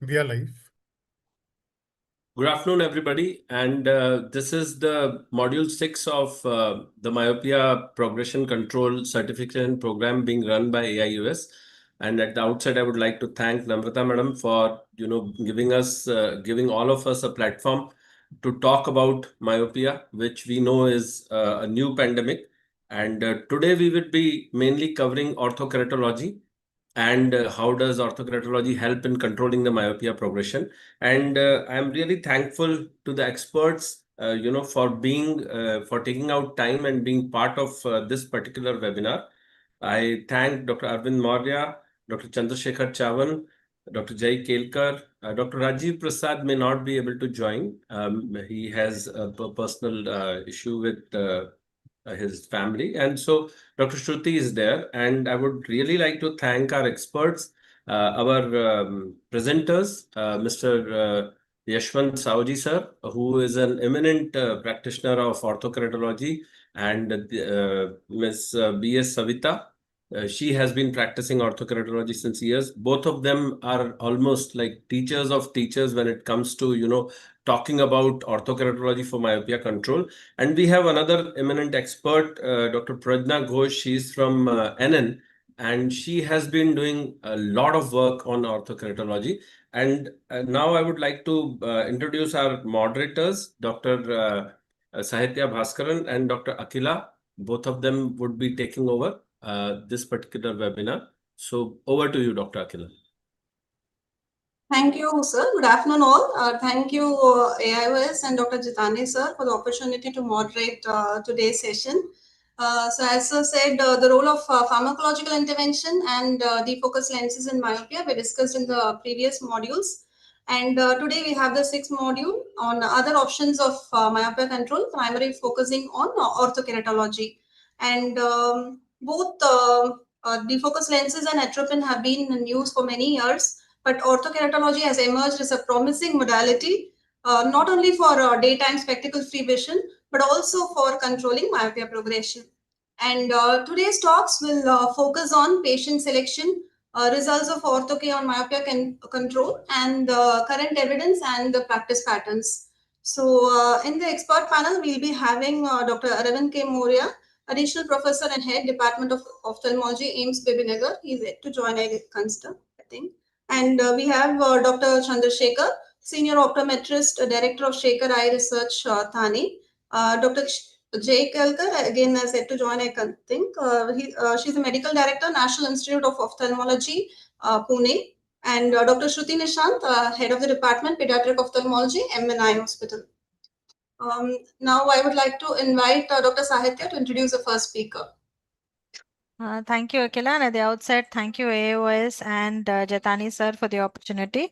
We are live. Good afternoon, everybody. And this is the module 6 of the Myopia Progression Control Certification Program being run by AIUS. And at the outset, I would like to thank Namrata Madam for giving all of us a platform to talk about myopia, which we know is a new pandemic. And today we will be mainly covering orthokeratology and how does orthokeratology help in controlling the myopia progression. And I'm really thankful to the experts, for taking out time and being part of this particular webinar. I thank Dr. Arvind Maurya, Dr. Chandrasekhar Chavan, Dr. Jai Kelkar. Dr. Rajiv Prasad may not be able to join. He has a personal issue with his family. And so Dr. Shruti is there. And I would really like to thank our experts, our presenters, Mr. Yashwant Saoji sir, who is an eminent practitioner of orthokeratology, and Ms. B.S. Savita. She has been practicing orthokeratology since years. Both of them are almost like teachers of teachers when it comes to, talking about orthokeratology for myopia control. And we have another eminent expert, Dr. Prajna Ghosh. She's from NN, and she has been doing a lot of work on orthokeratology. And now I would like to introduce our moderators, Dr. Sahitya Bhaskaran and Dr. Akila. Both of them would be taking over this particular webinar. So over to you, Dr. Akila. Thank you, sir. Good afternoon, all. Thank you, AIOS and Dr. Jitani, sir, for the opportunity to moderate today's session. So as sir said, the role of pharmacological intervention and defocus lenses in myopia were discussed in the previous modules. And today we have the sixth module on other options of myopia control, primarily focusing on orthokeratology. And both defocus lenses and atropine have been in use for many years. But orthokeratology has emerged as a promising modality, not only for daytime spectacle-free vision, but also for controlling myopia progression. And today's talks will focus on patient selection, results of ortho-K on myopia control, and current evidence and the practice patterns. So in the expert panel, we'll be having Dr. Arvind K. Moria, Additional Professor and Head, Department of Ophthalmology, AIIMS Bibinagar. He's yet to join, I consider, I think. And we have Dr. Chandrasekhar, Senior Optometrist, Director of Shekhar Eye Research, Thane. Dr. Jai Kelkar, again, is yet to join, I think. She's a Medical Director, National Institute of Ophthalmology, Pune. And Dr. Shruti Nishant, Head of the Department, Pediatric Ophthalmology, MNI Hospital. Now I would like to invite Dr. Sahitya to introduce the first speaker. Thank you, Akila. And at the outset, thank you, AOS and Jatani sir, for the opportunity.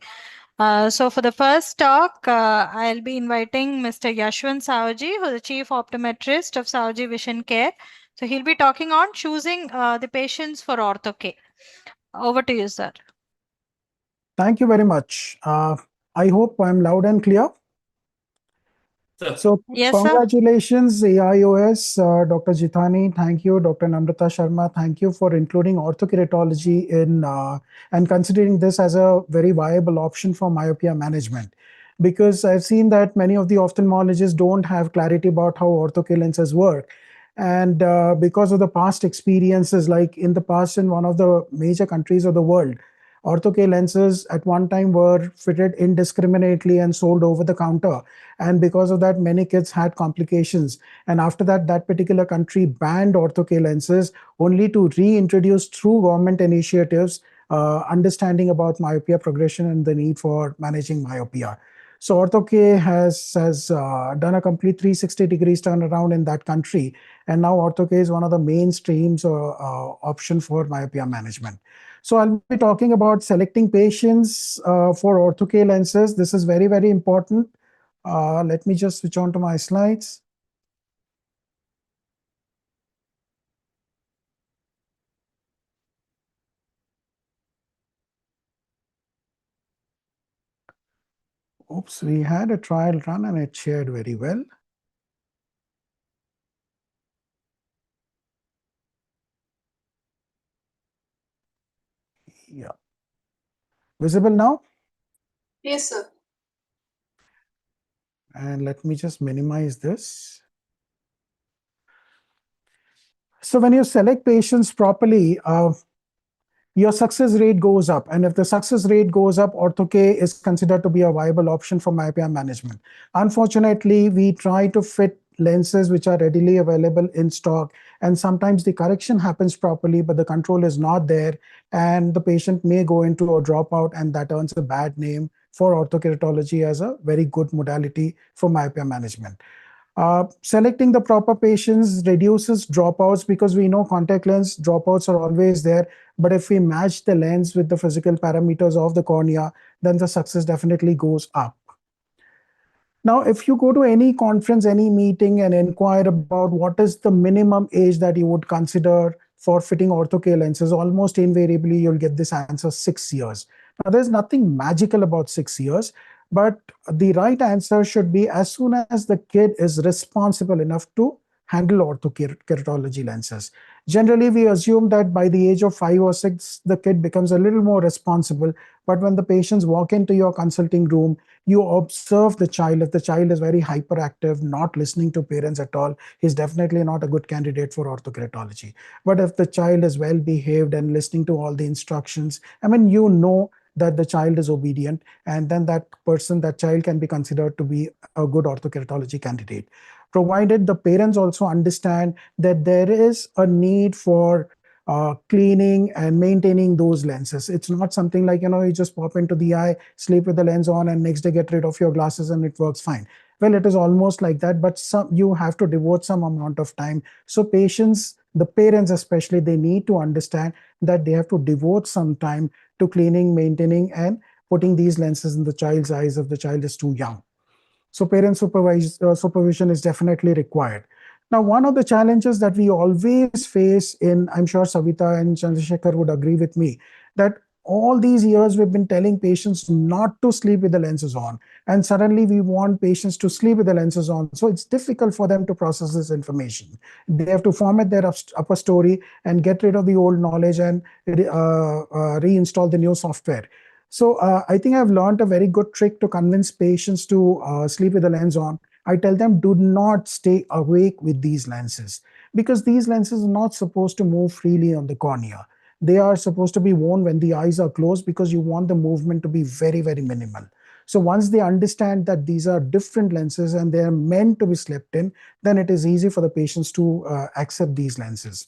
So for the first talk, I'll be inviting Mr. Yashwant Saoji, who's the Chief Optometrist of Saoji Vision Care. So he'll be talking on choosing the patients for Ortho-K. Over to you, sir. Thank you very much. I hope I'm loud and clear. So yes, congratulations, AIOS, Dr. Jitani. Thank you, Dr. Namrata Sharma. Thank you for including orthokeratology in and considering this as a very viable option for myopia management. Because I've seen that many of the ophthalmologists don't have clarity about how ortho-K lenses work. And because of the past experiences, like in the past in one of the major countries of the world, ortho-K lenses at one time were fitted indiscriminately and sold over the counter. And because of that, many kids had complications. And after that, that particular country banned ortho-K lenses only to reintroduce through government initiatives, understanding about myopia progression and the need for managing myopia. So Ortho-K has done a complete 360 degrees turnaround in that country. And now Ortho-K is one of the mainstreams option for myopia management. So I'll be talking about selecting patients for Ortho-K lenses. This is very, very important. Let me just switch on to my slides. Oops, we had a trial run and it shared very well. Yeah. Visible now? Yes, sir. And let me just minimize this. So when you select patients properly, your success rate goes up. And if the success rate goes up, Ortho-K is considered to be a viable option for myopia management. Unfortunately, we try to fit lenses which are readily available in stock, and sometimes the correction happens properly, but the control is not there, and the patient may go into a dropout, and that earns a bad name for orthokeratology as a very good modality for myopia management. Selecting the proper patients reduces dropouts, because we know contact lens dropouts are always there. But if we match the lens with the physical parameters of the cornea, then the success definitely goes up. Now, if you go to any conference, any meeting, and inquire about what is the minimum age that you would consider for fitting Ortho-K lenses, almost invariably you'll get this answer: 6 years. Now, there's nothing magical about 6 years, but the right answer should be as soon as the kid is responsible enough to handle orthokeratology lenses. Generally, we assume that by the age of 5 or 6, the kid becomes a little more responsible. But when the patients walk into your consulting room, you observe the child. If the child is very hyperactive, not listening to parents at all, he's definitely not a good candidate for orthokeratology. But if the child is well behaved and listening to all the instructions, I mean, you know that the child is obedient, and then that child can be considered to be a good orthokeratology candidate, provided the parents also understand that there is a need for cleaning and maintaining those lenses. It's not something like, you just pop into the eye, sleep with the lens on, and next day get rid of your glasses and it works fine. Well, it is almost like that, but you have to devote some amount of time. So patients, the parents especially, they need to understand that they have to devote some time to cleaning, maintaining, and putting these lenses in the child's eyes if the child is too young. So parent supervision is definitely required. Now, one of the challenges that we always face I'm sure Savita and Chandrasekhar would agree with me, that all these years we've been telling patients not to sleep with the lenses on, and suddenly we want patients to sleep with the lenses on. So it's difficult for them to process this information. They have to format their upper story and get rid of the old knowledge and reinstall the new software. So I think I've learned a very good trick to convince patients to sleep with the lens on. I tell them, do not stay awake with these lenses, because these lenses are not supposed to move freely on the cornea. They are supposed to be worn when the eyes are closed, because you want the movement to be very, very minimal. So once they understand that these are different lenses and they are meant to be slept in, then it is easy for the patients to accept these lenses.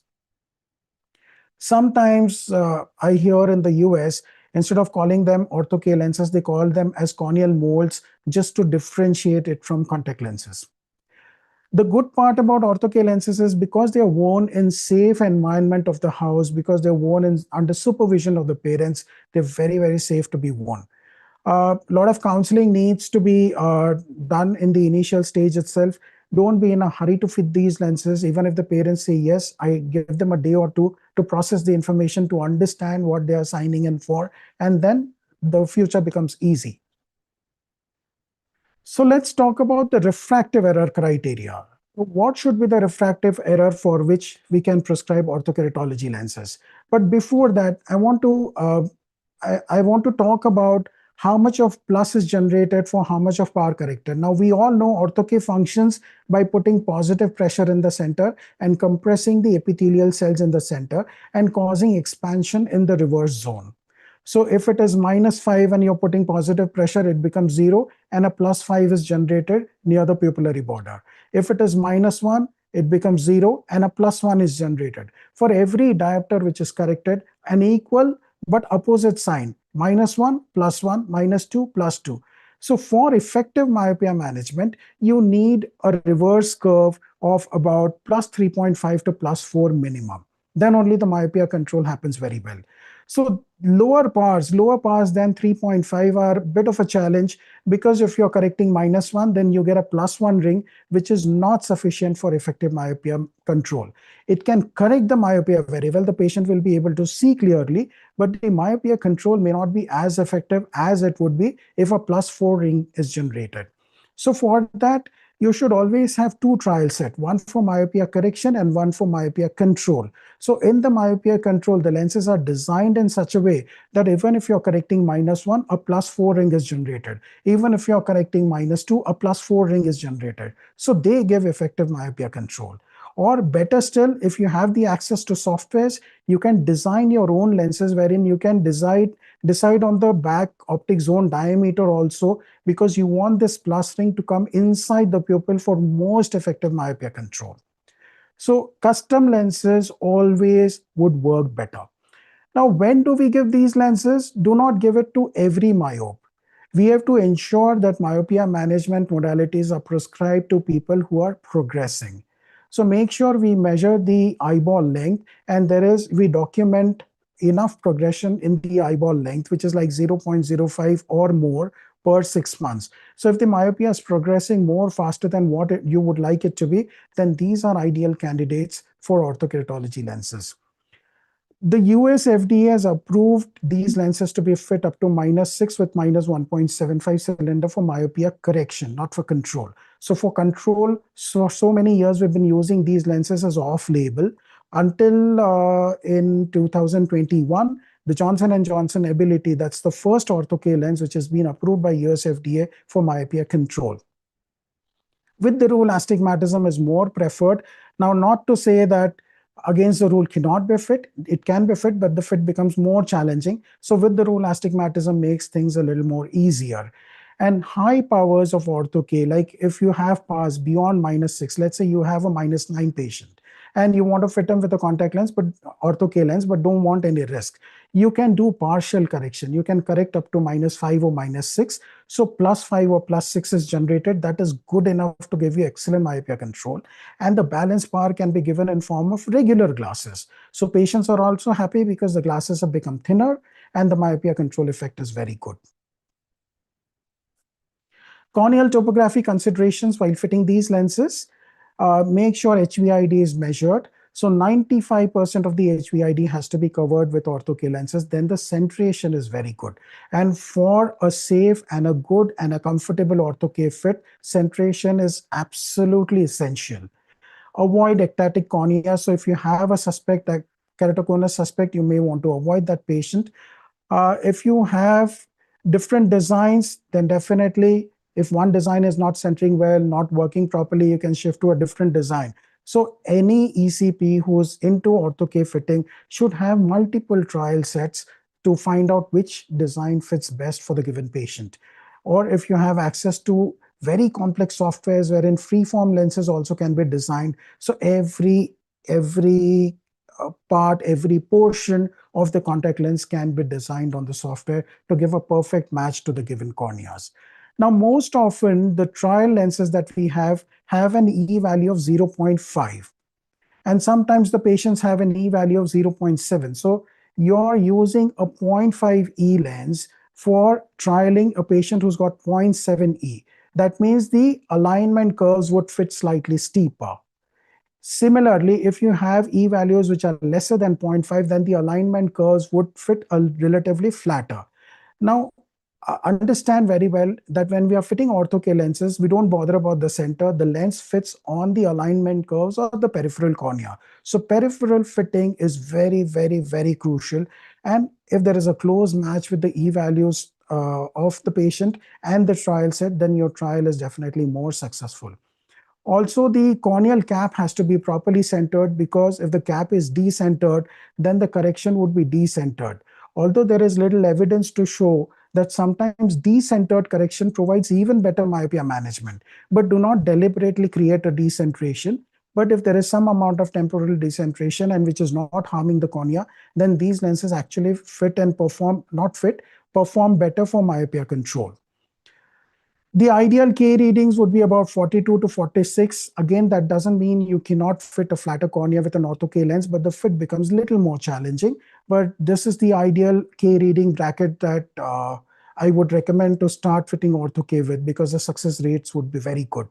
Sometimes I hear in the US, instead of calling them Ortho-K lenses, they call them as corneal molds, just to differentiate it from contact lenses. The good part about Ortho-K lenses is, because they are worn in safe environment of the house, because they're worn under supervision of the parents, they're very, very safe to be worn. A lot of counseling needs to be done in the initial stage itself. Don't be in a hurry to fit these lenses. Even if the parents say yes, I give them a day or two to process the information, to understand what they are signing in for, and then the future becomes easy. So let's talk about the refractive error criteria. What should be the refractive error for which we can prescribe orthokeratology lenses? But before that, I want to talk about how much of plus is generated for how much of power corrected. Now, we all know Ortho-K functions by putting positive pressure in the center and compressing the epithelial cells in the center and causing expansion in the reverse zone. So if it is -5 and you're putting positive pressure, it becomes 0, and a +5 is generated near the pupillary border. If it is -1, it becomes 0, and a +1 is generated. For every diopter which is corrected, an equal but opposite sign: -1, +1, -2, +2. So for effective myopia management, you need a reverse curve of about +3.5 to +4 minimum. Then only the myopia control happens very well. So lower powers than 3.5 are a bit of a challenge, because if you're correcting -1, then you get a +1 ring, which is not sufficient for effective myopia control. It can correct the myopia very well. The patient will be able to see clearly, but the myopia control may not be as effective as it would be if a +4 ring is generated. So for that, you should always have two trial sets, one for myopia correction and one for myopia control. So in the myopia control, the lenses are designed in such a way that even if you're correcting -1, a +4 ring is generated. Even if you're correcting -2, a +4 ring is generated. So they give effective myopia control. Or better still, if you have the access to softwares, you can design your own lenses wherein you can decide on the back optic zone diameter also, because you want this plus ring to come inside the pupil for most effective myopia control. So custom lenses always would work better. Now, when do we give these lenses? Do not give it to every myope. We have to ensure that myopia management modalities are prescribed to people who are progressing. So make sure we measure the eyeball length, and we document enough progression in the eyeball length, which is like 0.05 or more per 6 months. So if the myopia is progressing more faster than what you would like it to be, then these are ideal candidates for orthokeratology lenses. The US FDA has approved these lenses to be fit up to -6 with -1.75 cylinder for myopia correction, not for control. So for control, so many years we've been using these lenses as off-label until in 2021, the Johnson & Johnson Ability, that's the first ortho-K lens which has been approved by US FDA for myopia control. With the rule, astigmatism is more preferred. Now, not to say that against the rule cannot be fit, it can be fit, but the fit becomes more challenging. So with the rule, astigmatism makes things a little more easier. And high powers of ortho-K, like if you have powers beyond -6, let's say you have a -9 patient, and you want to fit them with a contact lens, but ortho-K lens, but don't want any risk, you can do partial correction. You can correct up to -5 or -6. So +5 or +6 is generated. That is good enough to give you excellent myopia control. And the balance power can be given in form of regular glasses. So patients are also happy because the glasses have become thinner and the myopia control effect is very good. Corneal topography considerations while fitting these lenses. Make sure HVID is measured. So 95% of the HVID has to be covered with ortho-K lenses. Then the centration is very good. And for a safe and a good and a comfortable ortho-K fit, centration is absolutely essential. Avoid ectatic cornea. So if you have a suspect, like keratoconus suspect, you may want to avoid that patient. If you have different designs, then definitely if one design is not centering well, not working properly, you can shift to a different design. So any ECP who's into ortho-K fitting should have multiple trial sets to find out which design fits best for the given patient. Or if you have access to very complex softwares wherein freeform lenses also can be designed. So every part, every portion of the contact lens can be designed on the software to give a perfect match to the given corneas. Now, most often, the trial lenses that we have an E value of 0.5. And sometimes the patients have an E value of 0.7. So you're using a 0.5 E lens for trialing a patient who's got 0.7 E. That means the alignment curves would fit slightly steeper. Similarly, if you have E values which are lesser than 0.5, then the alignment curves would fit a relatively flatter. Now, understand very well that when we are fitting ortho-K lenses, we don't bother about the center. The lens fits on the alignment curves or the peripheral cornea. So peripheral fitting is very, very, very crucial. And if there is a close match with the E values of the patient and the trial set, then your trial is definitely more successful. Also, the corneal cap has to be properly centered, because if the cap is decentered, then the correction would be decentered. Although there is little evidence to show that sometimes decentered correction provides even better myopia management, but do not deliberately create a decentration. But if there is some amount of temporal decentration and which is not harming the cornea, then these lenses actually fit and perform better for myopia control. The ideal K readings would be about 42 to 46. Again, that doesn't mean you cannot fit a flatter cornea with an ortho-K lens, but the fit becomes a little more challenging. But this is the ideal K reading bracket that I would recommend to start fitting ortho-K with, because the success rates would be very good.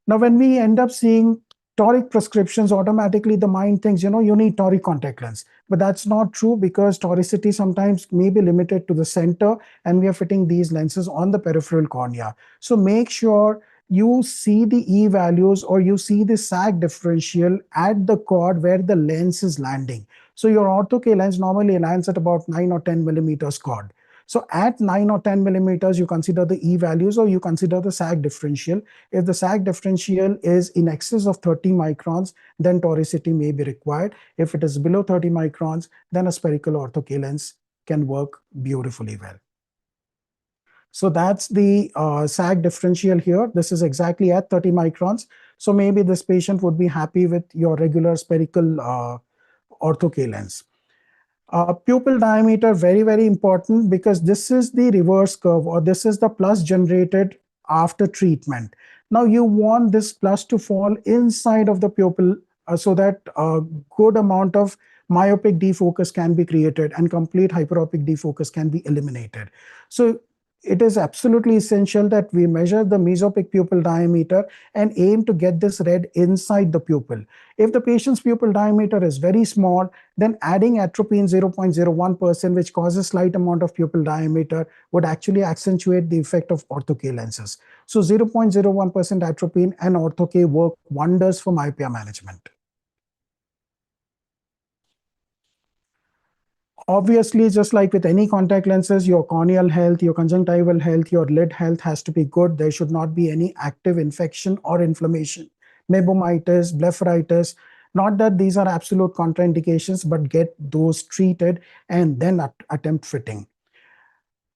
Now, when we end up seeing toric prescriptions, automatically the mind thinks, you need toric contact lens. But that's not true, because toricity sometimes may be limited to the center, and we are fitting these lenses on the peripheral cornea. So make sure you see the E values or you see the sag differential at the chord where the lens is landing. So your ortho-K lens normally lands at about 9 or 10 millimeters chord. So at 9 or 10 millimeters, you consider the E values or you consider the sag differential. If the sag differential is in excess of 30 microns, then toricity may be required. If it is below 30 microns, then a spherical ortho-K lens can work beautifully well. So that's the sag differential here. This is exactly at 30 microns. So maybe this patient would be happy with your regular spherical ortho-K lens. Pupil diameter, very, very important, because this is the reverse curve, or this is the plus generated after treatment. Now you want this plus to fall inside of the pupil so that a good amount of myopic defocus can be created and complete hyperopic defocus can be eliminated. So it is absolutely essential that we measure the mesopic pupil diameter and aim to get this red inside the pupil. If the patient's pupil diameter is very small, then adding atropine 0.01%, which causes slight amount of pupil diameter, would actually accentuate the effect of ortho-K lenses. So 0.01% atropine and ortho-K work wonders for myopia management. Obviously, just like with any contact lenses, your corneal health, your conjunctival health, your lid health has to be good. There should not be any active infection or inflammation. Mebonitis, blepharitis, not that these are absolute contraindications, but get those treated and then attempt fitting.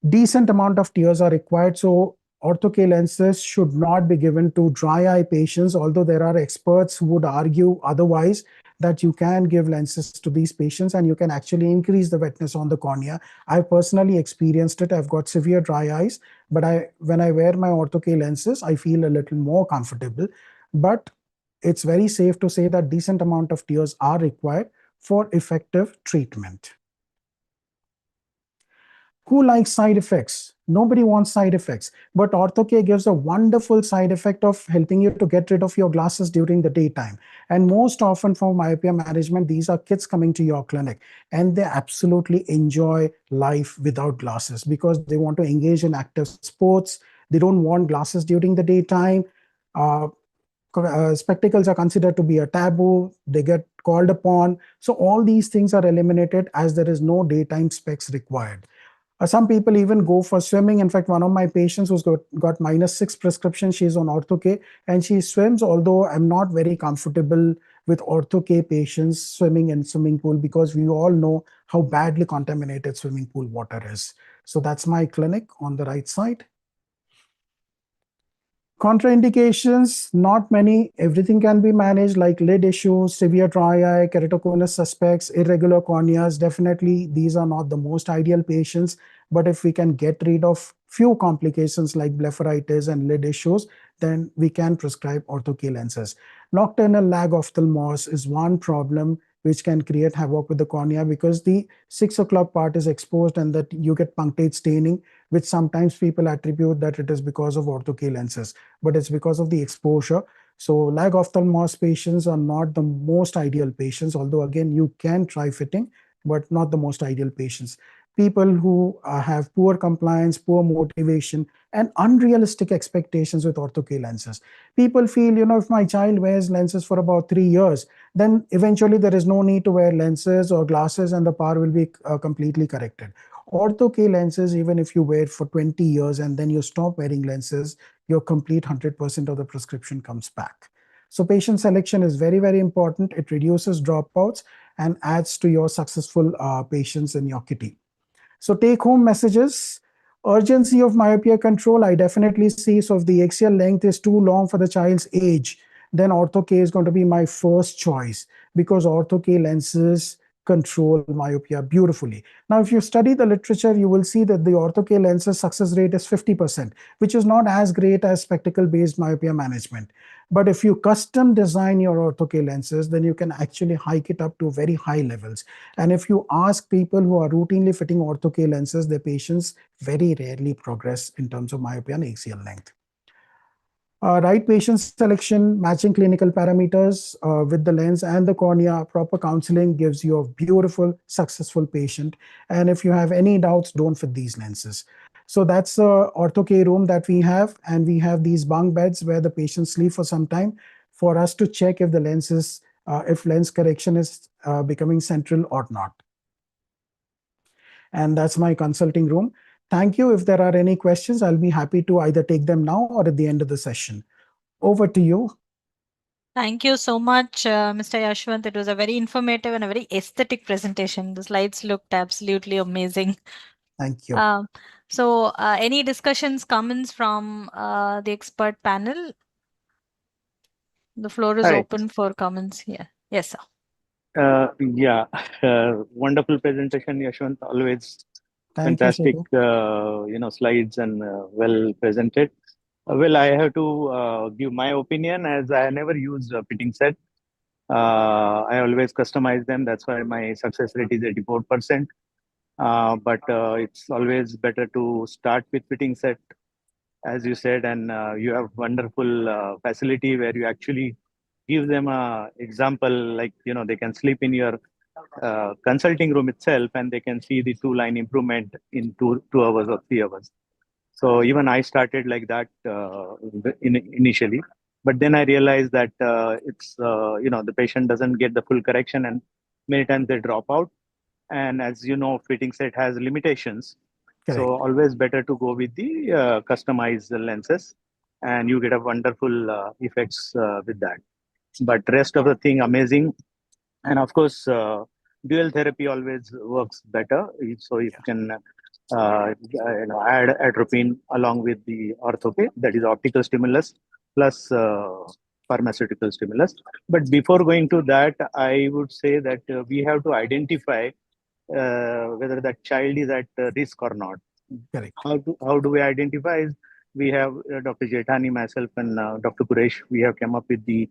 Decent amount of tears are required. So ortho-K lenses should not be given to dry eye patients, although there are experts who would argue otherwise, that you can give lenses to these patients and you can actually increase the wetness on the cornea. I personally experienced it. I've got severe dry eyes, but when I wear my ortho-K lenses, I feel a little more comfortable. But it's very safe to say that decent amount of tears are required for effective treatment. Who likes side effects? Nobody wants side effects, but Ortho-K gives a wonderful side effect of helping you to get rid of your glasses during the daytime. And most often for myopia management, these are kids coming to your clinic and they absolutely enjoy life without glasses because they want to engage in active sports. They don't want glasses during the daytime. Spectacles are considered to be a taboo. They get called upon. So all these things are eliminated as there is no daytime specs required. Some people even go for swimming. In fact, one of my patients who's got -6 prescription, she's on Ortho-K and she swims, although I'm not very comfortable with Ortho-K patients swimming in swimming pool because we all know how badly contaminated swimming pool water is. So that's my clinic on the right side. Contraindications, not many. Everything can be managed, like lid issues, severe dry eye, keratoconus suspects, irregular corneas. Definitely, these are not the most ideal patients. But if we can get rid of few complications like blepharitis and lid issues, then we can prescribe Ortho-K lenses. Nocturnal lag ophthalmos is one problem which can create havoc with the cornea because the 6 o'clock part is exposed and that you get punctate staining, which sometimes people attribute that it is because of Ortho-K lenses, but it's because of the exposure. So lag ophthalmos patients are not the most ideal patients, although again, you can try fitting, but not the most ideal patients. People who have poor compliance, poor motivation, and unrealistic expectations with Ortho-K lenses. People feel, if my child wears lenses for about 3 years, then eventually there is no need to wear lenses or glasses and the power will be completely corrected. Ortho-K lenses, even if you wear it for 20 years and then you stop wearing lenses, your complete 100% of the prescription comes back. So patient selection is very, very important. It reduces dropouts and adds to your successful patients in your kitty. So take home messages. Urgency of myopia control, I definitely see. So if the axial length is too long for the child's age, then Ortho-K is going to be my first choice because Ortho-K lenses control myopia beautifully. Now, if you study the literature, you will see that the Ortho-K lenses success rate is 50%, which is not as great as spectacle-based myopia management. But if you custom design your Ortho-K lenses, then you can actually hike it up to very high levels. And if you ask people who are routinely fitting Ortho-K lenses, their patients very rarely progress in terms of myopia and axial length. Right patient selection, matching clinical parameters with the lens and the cornea, proper counseling gives you a beautiful, successful patient. And if you have any doubts, don't fit these lenses. So that's the ortho-K room that we have, and we have these bunk beds where the patients sleep for some time for us to check if the lens is if lens correction is becoming central or not. And that's my consulting room. Thank you. If there are any questions, I'll be happy to either take them now or at the end of the session. Over to you. Thank you so much, Mr. Yashwant. It was a very informative and a very aesthetic presentation. The slides looked absolutely amazing. Thank you. Any discussions, comments from the expert panel? The floor is Hi. open for comments here. Yes, sir. Yeah, wonderful presentation, Yashwant. Always Thank you, fantastic, Shekhar. slides and well presented. Well, I have to give my opinion as I never use a fitting set. I always customize them. That's why my success rate is 84%. But it's always better to start with fitting set, as you said, and you have wonderful facility where you actually give them a example, like, they can sleep in your consulting room itself and they can see the 2-line improvement in 2 hours or 3 hours. So even I started like that initially, but then I realized that it's the patient doesn't get the full correction and many times they drop out. And as you know, fitting set has limitations. Correct. So always better to go with the customized lenses, and you get a wonderful effects with that. But rest of the thing amazing, and of course dual therapy always works better. So if you can add atropine along with the ortho-K, that is optical stimulus plus pharmaceutical stimulus. But before going to that, I would say that we have to identify whether that child is at risk or not. Correct. How do we identify? We have Dr. Jetani, myself, and Dr. Quresh. We have come up with the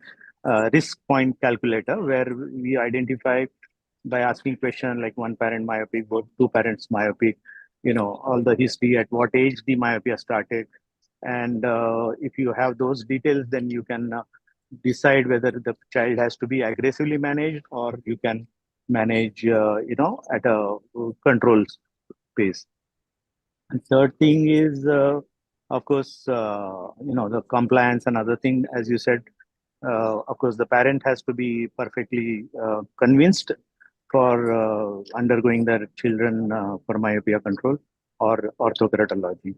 risk point calculator where we identify by asking question like one parent myopic, both 2 parents myopic, all the history, at what age the myopia started. And if you have those details, then you can decide whether the child has to be aggressively managed or you can manage, at a controlled pace. And third thing is, of course, the compliance and other thing, as you said, of course, the parent has to be perfectly convinced for undergoing their children for myopia control or ortho-keratology.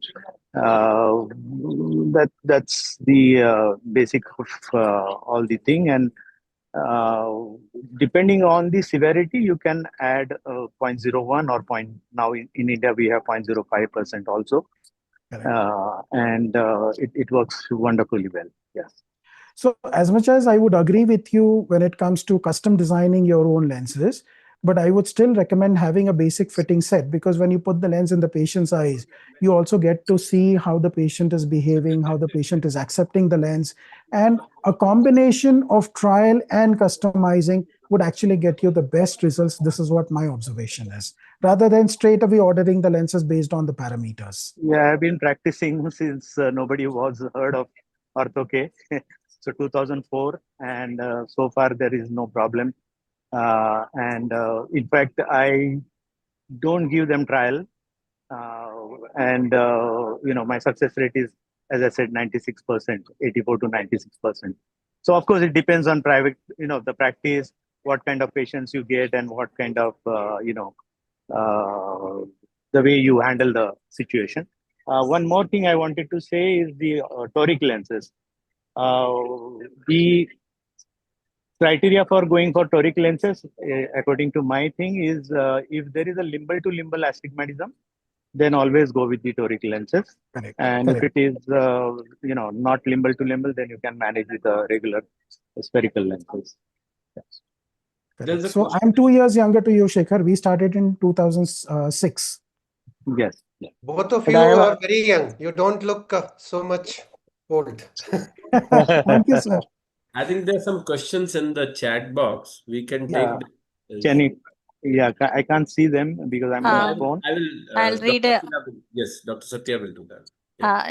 That's the basic of all the thing. And depending on the severity, you can add 0.01 or now in India, we have 0.05% also. And it works wonderfully well. Yes. So as much as I would agree with you when it comes to custom designing your own lenses, but I would still recommend having a basic fitting set, because when you put the lens in the patient's eyes, you also get to see how the patient is behaving, how the patient is accepting the lens. And a combination of trial and customizing would actually get you the best results. This is what my observation is, rather than straight away ordering the lenses based on the parameters. Yeah, I've been practicing since nobody was heard of Ortho-K. So 2004, and so far there is no problem. And in fact, I don't give them trial. And my success rate is, as I said, 96%, 84 to 96%. So of course, it depends on private, the practice, what kind of patients you get and what kind of, the way you handle the situation. One more thing I wanted to say is the toric lenses. The criteria for going for toric lenses, according to my thing, is if there is a limbal to limbal astigmatism, then always go with the toric lenses. Correct. And if it is, not limbal to limbal, then you can manage with the regular spherical lenses. Yes. So I'm 2 years younger to you, Shekhar. We started in 2006. Yes. Both of you are very young. You don't look so much old. Thank you, sir. I think there's some questions in the chat box. We can take. Jenny, I can't see them because I'm on the phone. I'll read it. Yes, Dr. Satya will do that.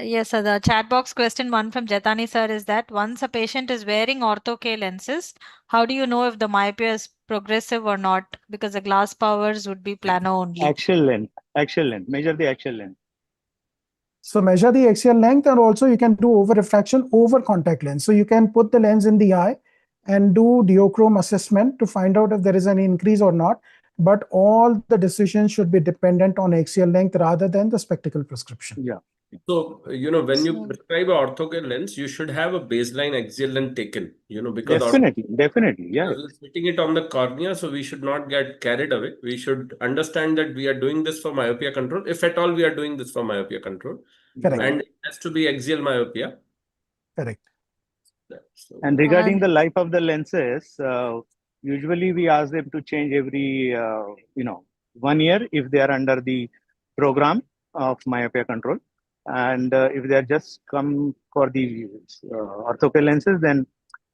Yes, sir. The chat box question 1 from Jetani sir is that once a patient is wearing ortho-K lenses, how do you know if the myopia is progressive or not? Because the glass powers would be plano only. Axial length. Measure the axial length. So measure the axial length, and also you can do over refraction over contact lens. So you can put the lens in the eye and do duochrome assessment to find out if there is any increase or not. But all the decisions should be dependent on axial length rather than the spectacle prescription. Yeah. So, when you prescribe an ortho lens, you should have a baseline axial length taken, because Definitely. Yeah. we're setting it on the cornea, so we should not get carried away. We should understand that we are doing this for myopia control, if at all we are doing this for myopia control. Correct. And it has to be axial myopia. Correct. So, And regarding the life of the lenses, usually we ask them to change every 1 year if they are under the program of myopia control, and if they are just come for the orthocal lenses, then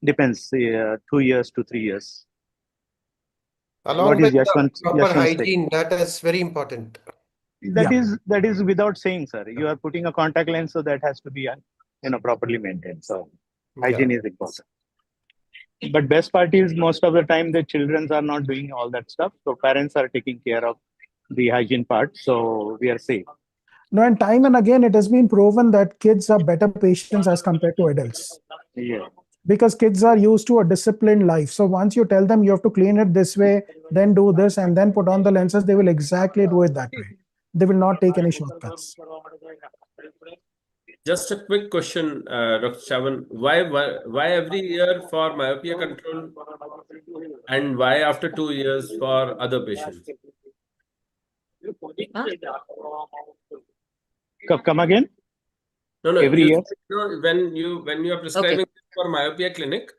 depends 2 years to 3 years. Along What with is the proper Yashwant's take? hygiene, that is very important. That is without saying, sir. You are putting a contact lens, so that has to be properly maintained. So hygiene is important. But best part is most of the time the children are not doing all that stuff. So parents are taking care of the hygiene part. So we are safe. No, and time and again, it has been proven that kids are better patients as compared to adults. Yeah. Because kids are used to a disciplined life. So once you tell them you have to clean it this way, then do this, and then put on the lenses, they will exactly do it that way. They will not take any shortcuts. Just a quick question, Dr. Chavan. Why every year for myopia control, and why after 2 years for other patients? Come again? No, every year. When you are prescribing for myopia clinic,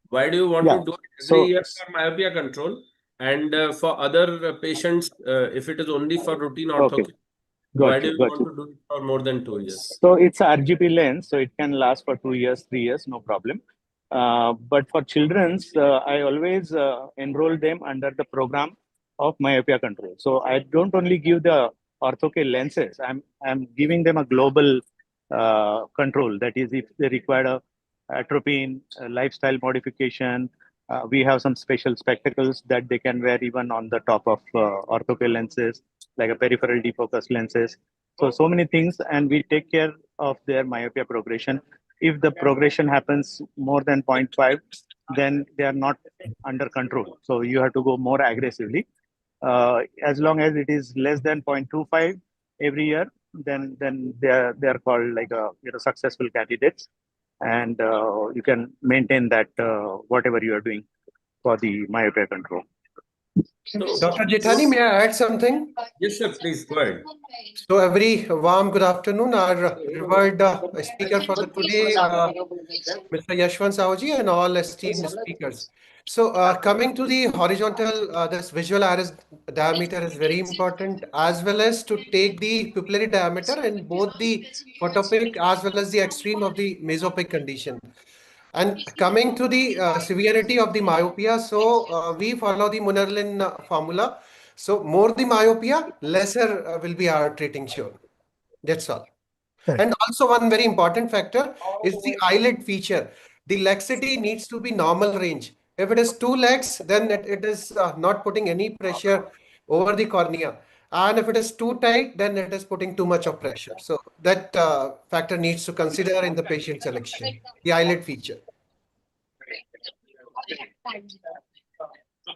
why do you want to do it every year for myopia control, and for other patients, if it is only for routine ortho, why do you want to do it for more than 2 years? So it's RGP lens, so it can last for 2 years, 3 years, no problem. But for children's, I always enroll them under the program of myopia control. So I don't only give the ortho lenses. I'm giving them a global control. That is, if they require a atropine, lifestyle modification, we have some special spectacles that they can wear even on the top of ortho lenses, like a peripheral defocus lenses. So many things, and we take care of their myopia progression. If the progression happens more than 0.5, then they are not under control. So you have to go more aggressively. As long as it is less than 0.25 every year, then they are called like successful candidates, and you can maintain that whatever you are doing for the myopia control. Dr. Jethani, may I add something? Yes, sir, please go ahead. So a very warm good afternoon. Our revered speaker for the today, Mr. Yashwant Sahuji, and all esteemed speakers. So coming to the horizontal, this visual iris diameter is very important, as well as to take the pupillary diameter and both the photopic as well as the extreme of the mesopic condition. And coming to the severity of the myopia, so we follow the Munerlin formula. So more the myopia, lesser will be our treating sure. That's all. Correct. And also one very important factor is the eyelid feature. The laxity needs to be normal range. If it is too lax, then it is not putting any pressure over the cornea. And if it is too tight, then it is putting too much of pressure. So that factor needs to consider in the patient selection, the eyelid feature.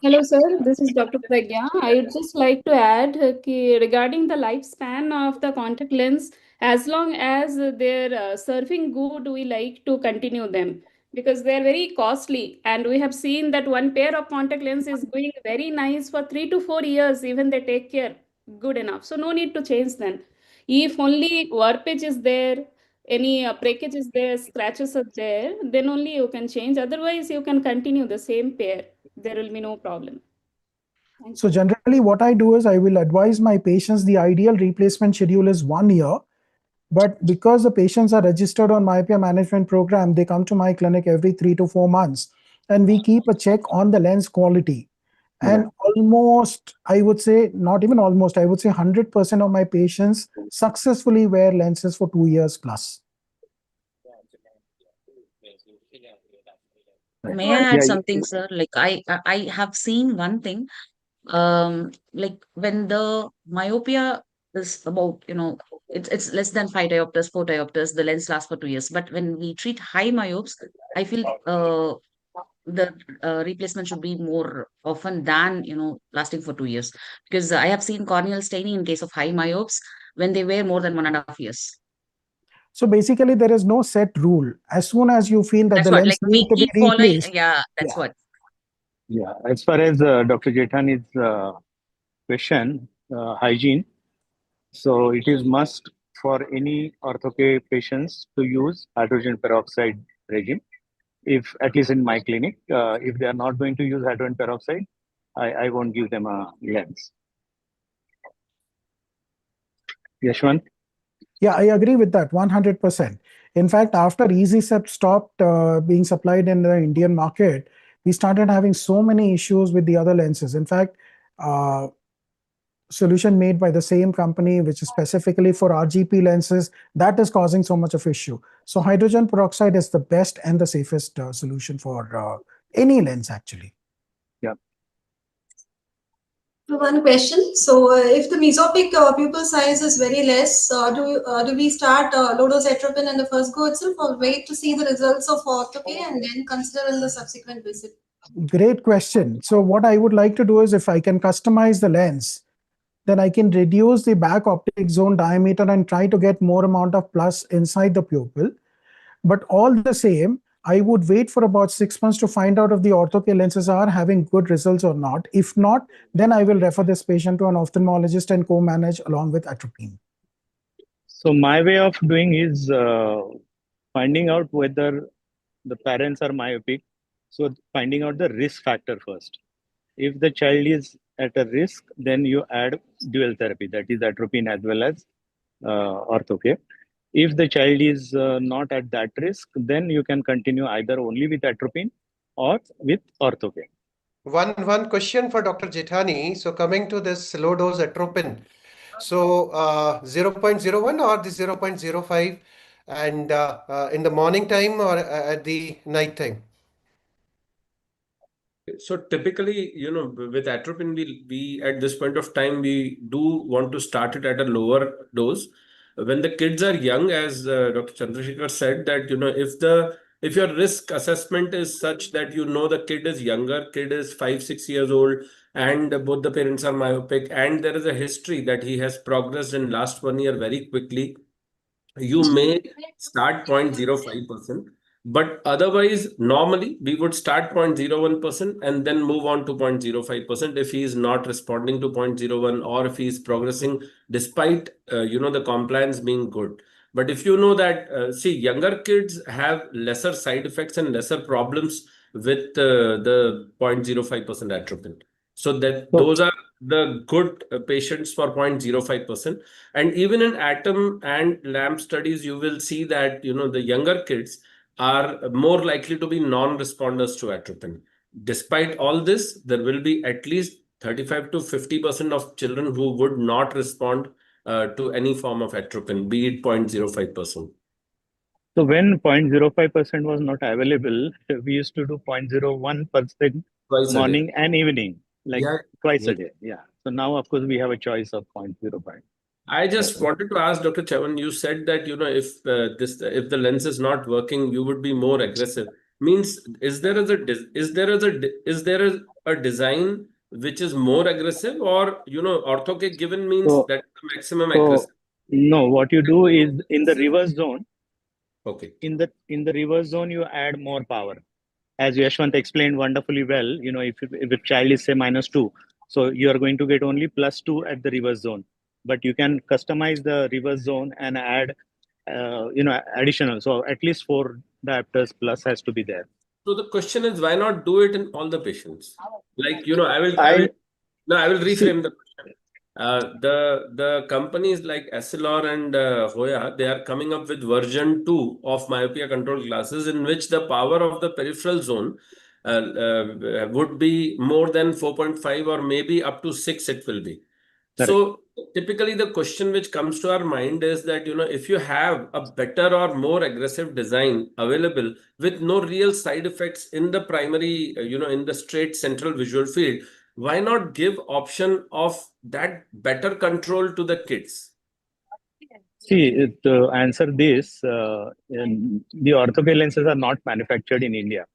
Hello, sir. This is Dr. Pragya. I would just like to add regarding the lifespan of the contact lens, as long as they're serving good, we like to continue them because they're very costly. And we have seen that one pair of contact lens is going very nice for 3 to 4 years, even they take care good enough. So no need to change them. If only warpage is there, any breakage is there, scratches are there, then only you can change. Otherwise, you can continue the same pair. There will be no problem. So generally what I do is I will advise my patients the ideal replacement schedule is 1 year. But because the patients are registered on myopia management program, they come to my clinic every 3 to 4 months, and we keep a check on the lens quality. And almost, I would say, not even almost, I would say 100% of my patients successfully wear lenses for 2 years plus. May I add something, sir? Like I have seen one thing, like when the myopia is about, it's less than 5 diopters, 4 diopters, the lens lasts for 2 years. But when we treat high myopes, I feel the replacement should be more often than, lasting for 2 years. Because I have seen corneal staining in case of high myopes when they wear more than 1.5 years. So basically, there is no set rule. As soon as you feel that That's the what, lens like we need to be keep following. replaced, Yeah, that's yeah. what. Yeah, as far as Dr. Jethani's question, hygiene. So it is must for any ortho-K patients to use hydrogen peroxide regime. If at least in my clinic, if they are not going to use hydrogen peroxide, I won't give them a lens. Yashwant? Yeah, I agree with that 100%. In fact, after EasySep stopped being supplied in the Indian market, we started having so many issues with the other lenses. In fact, solution made by the same company, which is specifically for RGP lenses, that is causing so much of issue. So hydrogen peroxide is the best and the safest solution for any lens, actually. Yeah. One question. So, if the mesopic pupil size is very less, do we start low-dose atropine in the first go itself, or wait to see the results of Ortho-K and then consider in the subsequent visit? Great question. So what I would like to do is, if I can customize the lens, then I can reduce the back optic zone diameter and try to get more amount of plus inside the pupil. But all the same, I would wait for about 6 months to find out if the Ortho-K lenses are having good results or not. If not, then I will refer this patient to an ophthalmologist and co-manage along with atropine. So my way of doing is finding out whether the parents are myopic. So finding out the risk factor first. If the child is at a risk, then you add dual therapy, that is atropine as well as Ortho-K. If the child is not at that risk, then you can continue either only with atropine or with Ortho-K. One question for Dr. Jethani. So coming to this low dose atropine. So 0.01 or the 0.05, and in the morning time or at the night time? So typically, with atropine, we at this point of time, we do want to start it at a lower dose. When the kids are young, as Dr. Chandrasekhar said, that, if your risk assessment is such that the kid is younger, kid is 5-6 years old, and both the parents are myopic, and there is a history that he has progressed in last 1 year very quickly, you may start 0.05%. But otherwise, normally we would start 0.01% and then move on to 0.05% if he is not responding to 0.01, or if he is progressing despite the compliance being good. But if you know that, see, younger kids have lesser side effects and lesser problems with the 0.05% atropine. So those are the good patients for 0.05%. And even in atom and lamp studies, you will see that the younger kids are more likely to be non-responders to atropine. Despite all this, there will be at least 35 to 50% of children who would not respond to any form of atropine, be it 0.05%. So when 0.05% was not available, we used to do 0.01% morning and evening, like twice a day. Yeah. So now, of course, we have a choice of 0.05. I just wanted to ask Dr. Chavan, you said that, if the lens is not working, you would be more aggressive. Means, is there a design which is more aggressive, or, Ortho-K given means that the maximum aggressive? No, what you do is in the reverse zone. Okay. In the reverse zone, you add more power. As Yashwant explained wonderfully well, if a child is say -2, so you are going to get only +2 at the reverse zone. But you can customize the reverse zone and add, additional. So at least 4 diopters plus has to be there. So the question is, why not do it in all the patients? Like, I will reframe the question. The companies like Essilor and Hoya, they are coming up with version 2 of myopia control glasses, in which the power of the peripheral zone would be more than 4.5, or maybe up to 6 it will be. Correct. So typically the question which comes to our mind is that, if you have a better or more aggressive design available with no real side effects in the primary, in the straight central visual field, why not give option of that better control to the kids? See, to answer this, the ortho lenses are not manufactured in India.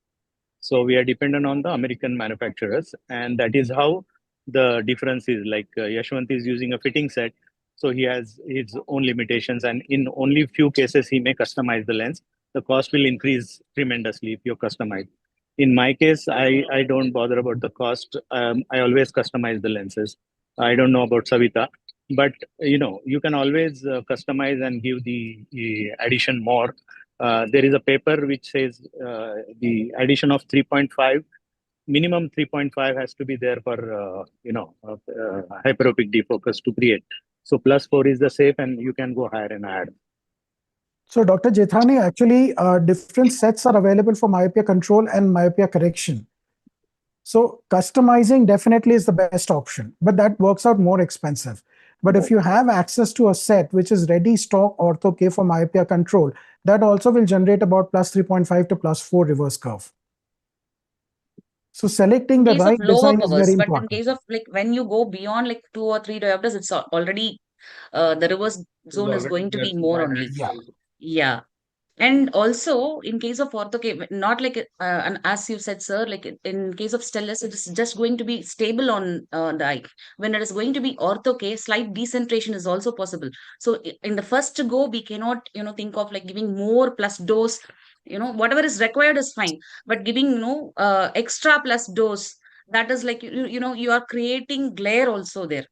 So we are dependent on the American manufacturers, and that is how the difference is. Like Yashwant is using a fitting set, so he has his own limitations, and in only few cases he may customize the lens. The cost will increase tremendously if you customize. In my case, I don't bother about the cost. I always customize the lenses. I don't know about Savita, but you can always customize and give the addition more. There is a paper which says the addition of 3.5, minimum 3.5 has to be there for hyperopic defocus to create. So +4 is the safe, and you can go higher and higher. So Dr. Jethani, actually different sets are available for myopia control and myopia correction. So customizing definitely is the best option, but that works out more expensive. But if you have access to a set which is ready stock Ortho-K for myopia control, that also will generate about +3.5 to +4 reverse curve. So selecting the right design is very important. But in case of like when you go beyond like 2 or 3 diopters, it's already the reverse zone is going to be more only. Yeah. And also, in case of Ortho-K, not like, and as you said, sir, like in case of Stellus, it is just going to be stable on the eye. When it is going to be Ortho-K, slight decentration is also possible. So in the first go, we cannot, think of like giving more plus dose, whatever is required is fine. But giving, extra plus dose, that is like, you are creating glare also there.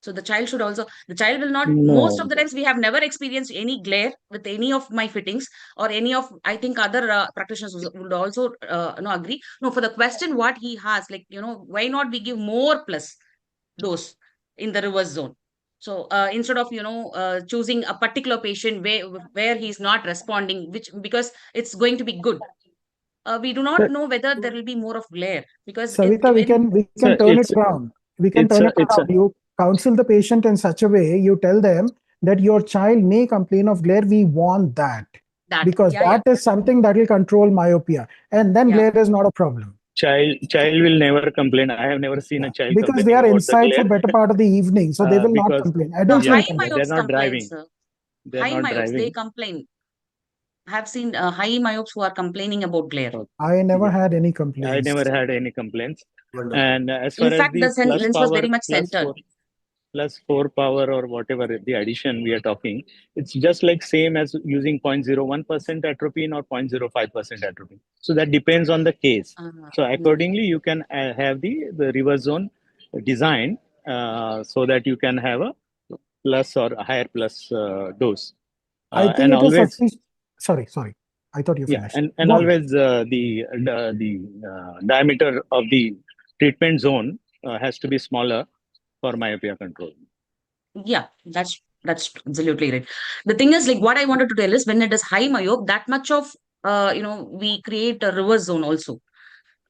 So the child will not, most of the times we have never experienced any glare with any of my fittings or any of, I think other practitioners would also agree. No, for the question what he has, like, why not we give more plus dose in the reverse zone? So instead of, choosing a particular patient where he's not responding, because it's going to be good. We do not know whether there will be more of glare because Savita, we can turn it around. We can turn it around. You counsel the patient in such a way, you tell them that your child may complain of glare. We want that because that is something that will control myopia, and then glare is not a problem. Child will never complain. I have never seen a child because they are inside for better part of the evening, so they will not complain. Adults will complain. They're not driving. High myopes, they complain. I have seen high myopes who are complaining about glare. I never had any complaints. I never had any complaints. Wonderful. And as far as the lens was very much centered. +4 power or whatever the addition we are talking, it's just like same as using 0.01% atropine or 0.05% atropine. So that depends on the case. So accordingly, you can have the reverse zone design so that you can have a plus or a higher plus dose. I think it is sorry. I thought you finished. Yeah, and always the diameter of the treatment zone has to be smaller for myopia control. Yeah, that's absolutely right. The thing is, like, what I wanted to tell is when it is high myope, that much of we create a reverse zone also,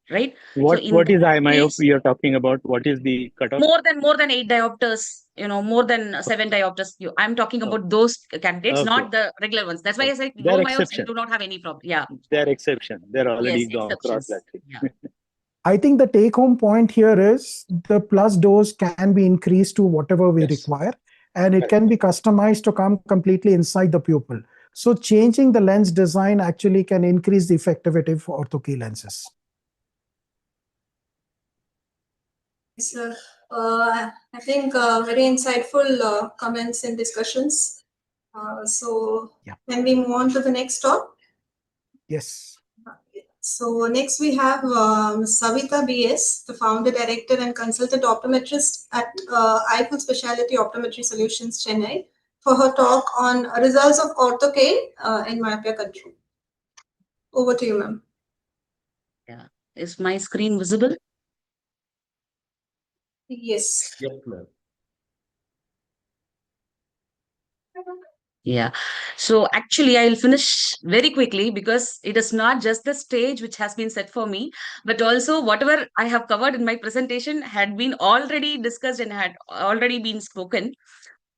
right? What is high myope you're talking about? What is the cutoff? More than 8 diopters, more than 7 diopters. I'm talking about those candidates, not the regular ones. That's why I said low myopes do not have any problem. Yeah, they're exception. They're already gone across that. Yeah. I think the take-home point here is the plus dose can be increased to whatever we require, and it can be customized to come completely inside the pupil. So changing the lens design actually can increase the effectivity for Ortho-K lenses. Sir, I think very insightful comments and discussions. So can we move on to the next talk? Yes. So next we have Savita BS, the founder, director, and consultant optometrist at iFull Specialty Optometry Solutions, Chennai, for her talk on results of Ortho-K in myopia control. Over to you, ma'am. Yeah. Is my screen visible? Yes. Yes, ma'am. Yeah. So actually, I'll finish very quickly because it is not just the stage which has been set for me, but also whatever I have covered in my presentation had been already discussed and had already been spoken.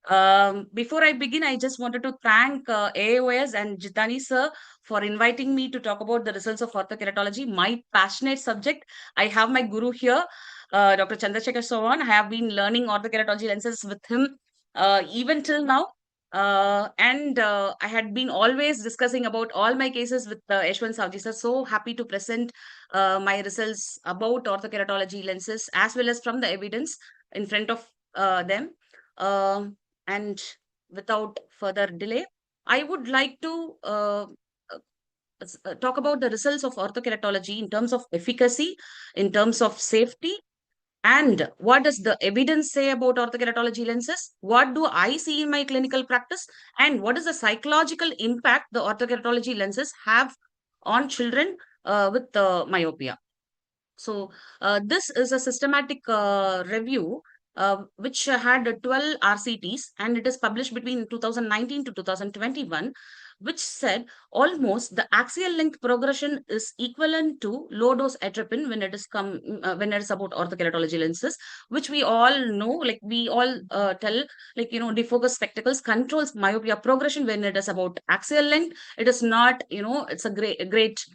Before I begin, I just wanted to thank AOS and Jitani sir for inviting me to talk about the results of orthokeratology, my passionate subject. I have my guru here, Dr. Chandrasekhar Sawan. I have been learning orthokeratology lenses with him even till now. I had been always discussing about all my cases with Yashwant Savji sir. So happy to present my results about orthokeratology lenses as well as from the evidence in front of them. And without further delay, I would like to talk about the results of orthokeratology in terms of efficacy, in terms of safety, and what does the evidence say about orthokeratology lenses? What do I see in my clinical practice? And what is the psychological impact the orthokeratology lenses have on children with myopia? So this is a systematic review which had 12 RCTs, and it is published between 2019 to 2021, which said almost the axial length progression is equivalent to low dose atropine when it is when it is about orthokeratology lenses, which we all know, like we all tell, like defocus spectacles controls myopia progression when it is about axial length. It is not, it's a great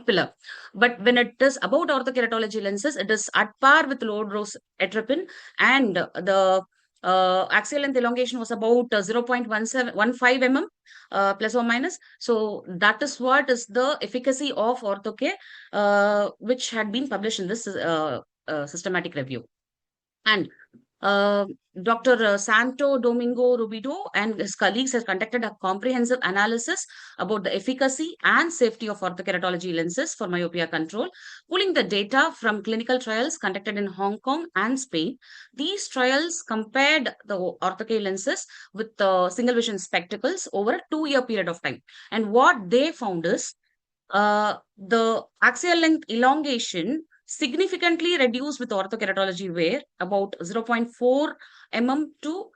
pillar. But when it is about orthokeratology lenses, it is at par with low dose atropine, and the axial length elongation was about 0.15 mm plus or minus. So that is what is the efficacy of Ortho-K, which had been published in this systematic review. And Dr. Santo Domingo Rubido and his colleagues have conducted a comprehensive analysis about the efficacy and safety of orthokeratology lenses for myopia control, pulling the data from clinical trials conducted in Hong Kong and Spain. These trials compared the Ortho-K lenses with the single vision spectacles over a 2-year period of time. And what they found is the axial length elongation significantly reduced with orthokeratology, where about 0.4 mm to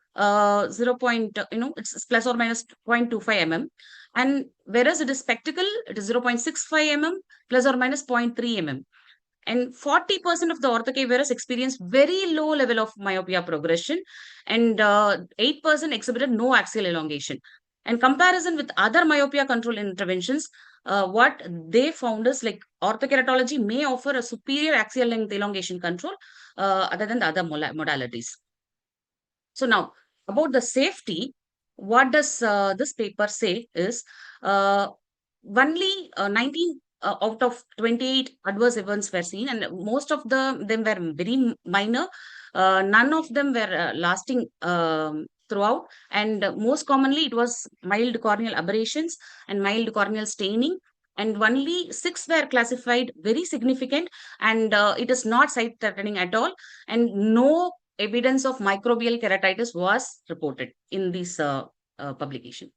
0. It's plus or minus 0.25 mm, and whereas it is spectacle, it is 0.65 mm plus or minus 0.3 mm. And 40% of the Ortho-K wearers experienced very low level of myopia progression, and 8% exhibited no axial elongation. And comparison with other myopia control interventions, what they found is like orthokeratology may offer a superior axial length elongation control other than the other modalities. So now about the safety, what does this paper say is only 19 out of 28 adverse events were seen, and most of them were very minor. None of them were lasting throughout, and most commonly it was mild corneal aberrations and mild corneal staining, and only 6 were classified very significant, and it is not sight threatening at all, and no evidence of microbial keratitis was reported in this publication.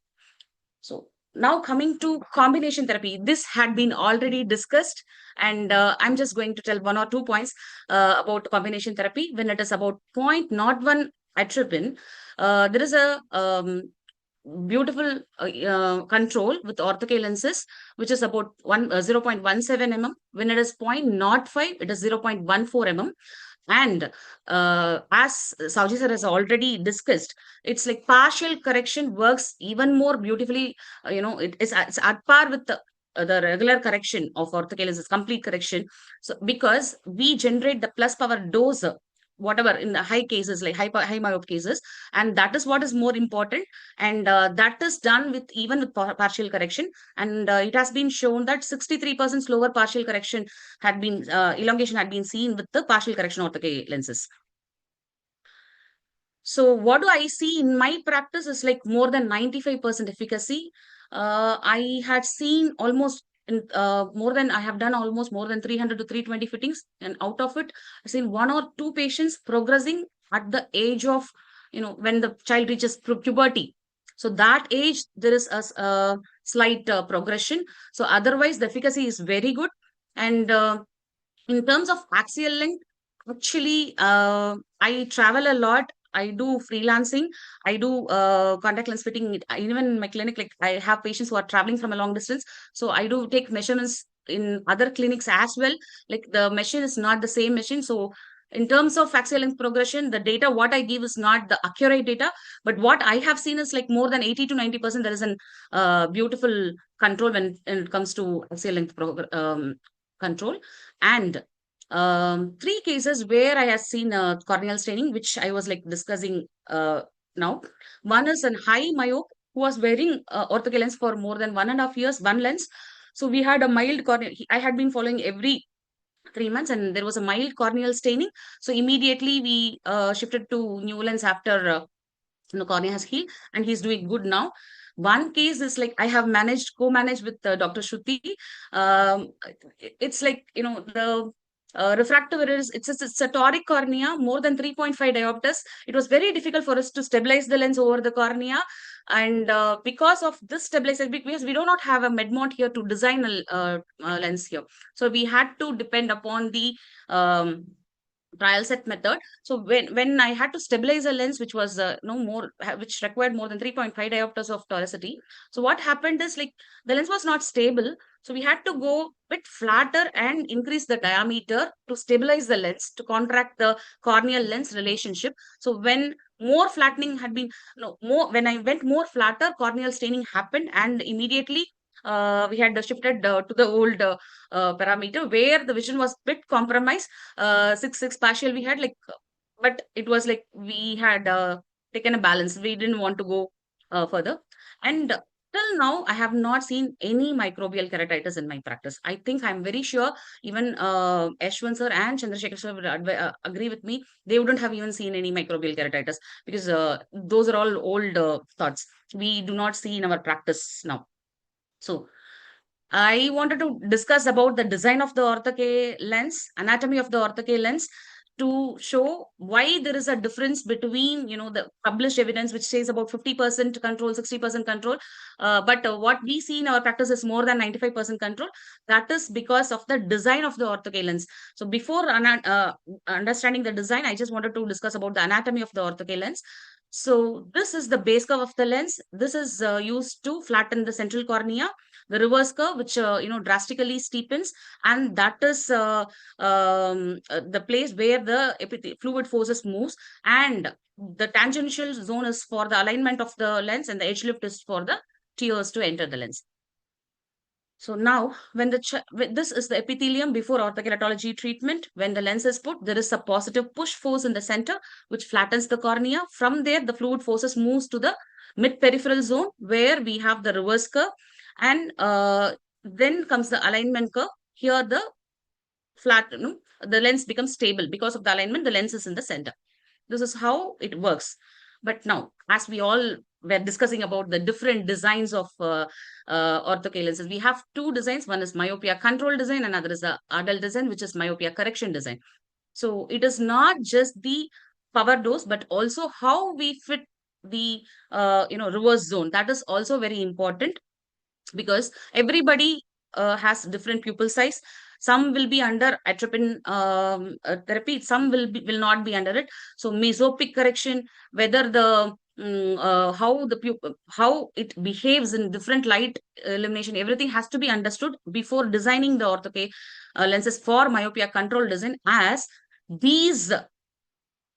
So now coming to combination therapy, this had been already discussed, and I'm just going to tell 1 or 2 points about combination therapy. When it is about 0.01 atropine, there is a beautiful control with Ortho-K lenses, which is about 0.17 mm. When it is 0.05, it is 0.14 mm. And as Savji sir has already discussed, it's like partial correction works even more beautifully. It's at par with the regular correction of Ortho-K lenses, complete correction. So because we generate the plus power dose, whatever in the high cases, like high myop cases, and that is what is more important, and that is done with even with partial correction, and it has been shown that 63% slower partial correction had been elongation had been seen with the partial correction Ortho-K lenses. So what do I see in my practice is like more than 95% efficacy. I had seen almost I have done almost more than 300 to 320 fittings, and out of it, I've seen 1 or 2 patients progressing at the age of, when the child reaches puberty. So that age, there is a slight progression. So otherwise, the efficacy is very good. And in terms of axial length, actually, I travel a lot. I do freelancing. I do contact lens fitting. Even in my clinic, like I have patients who are traveling from a long distance. So I do take measurements in other clinics as well. Like the machine is not the same machine. So in terms of axial length progression, the data what I give is not the accurate data. But what I have seen is like more than 80 to 90%. There is an beautiful control when it comes to axial length control. And 3 cases where I have seen corneal staining, which I was like discussing now. One is a high myope who was wearing ortho-K lens for more than 1.5 years, one lens. So we had a mild corneal. I had been following every 3 months, and there was a mild corneal staining. So immediately we shifted to new lens after cornea has healed, and he's doing good now. One case is like I have co-managed with Dr. Shruti. It's like, the refractive errors, it's a toric cornea, more than 3.5 diopters. It was very difficult for us to stabilize the lens over the cornea. And because of this stabilization, because we do not have a Medmont here to design a lens here. So we had to depend upon the trial set method. So when I had to stabilize a lens which was which required more than 3.5 diopters of toricity, so what happened is like the lens was not stable. So we had to go bit flatter and increase the diameter to stabilize the lens, to contract the corneal lens relationship. So when more flattening had been, when I went more flatter, corneal staining happened, and immediately we had shifted to the old parameter where the vision was bit compromised. 6 partial we had, like, but it was like we had taken a balance. We didn't want to go further. And till now, I have not seen any microbial keratitis in my practice. I think I'm very sure even Yashwant sir and Chandrasekhar sir would agree with me. They wouldn't have even seen any microbial keratitis, because those are all old thoughts. We do not see in our practice now. So I wanted to discuss about the design of the Ortho-K lens, anatomy of the Ortho-K lens, to show why there is a difference between, the published evidence, which says about 50% control, 60% control. But what we see in our practice is more than 95% control. That is because of the design of the Ortho-K lens. So before understanding the design, I just wanted to discuss about the anatomy of the Ortho-K lens. So this is the base curve of the lens. This is used to flatten the central cornea. The reverse curve, which drastically steepens, and that is the place where the fluid forces moves, and the tangential zone is for the alignment of the lens, and the edge lift is for the tears to enter the lens. So now, when this is the epithelium before orthokeratology treatment. When the lens is put, there is a positive push force in the center, which flattens the cornea. From there, the fluid forces moves to the mid-peripheral zone, where we have the reverse curve, and then comes the alignment curve. Here, the lens becomes stable because of the alignment. The lens is in the center. This is how it works. But now, as we all were discussing about the different designs of Ortho-K lenses, we have two designs. One is myopia control design, and another is the adult design, which is myopia correction design. So it is not just the power dose, but also how we fit the reverse zone. That is also very important, because everybody has different pupil size. Some will be under atropine therapy, some will not be under it. So mesopic correction, whether the how it behaves in different light illumination, everything has to be understood before designing the Ortho-K lenses for myopia control design, as these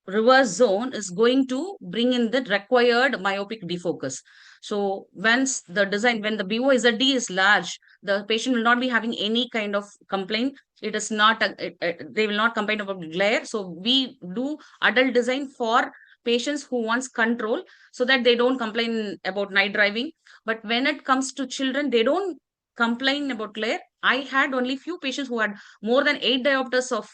reverse zone is going to bring in the required myopic defocus. So once the design, when the BOZD is large, the patient will not be having any kind of complaint. It is not, they will not complain about glare. So we do adult design for patients who wants control, so that they don't complain about night driving. But when it comes to children, they don't complain about glare. I had only few patients who had more than 8 diopters of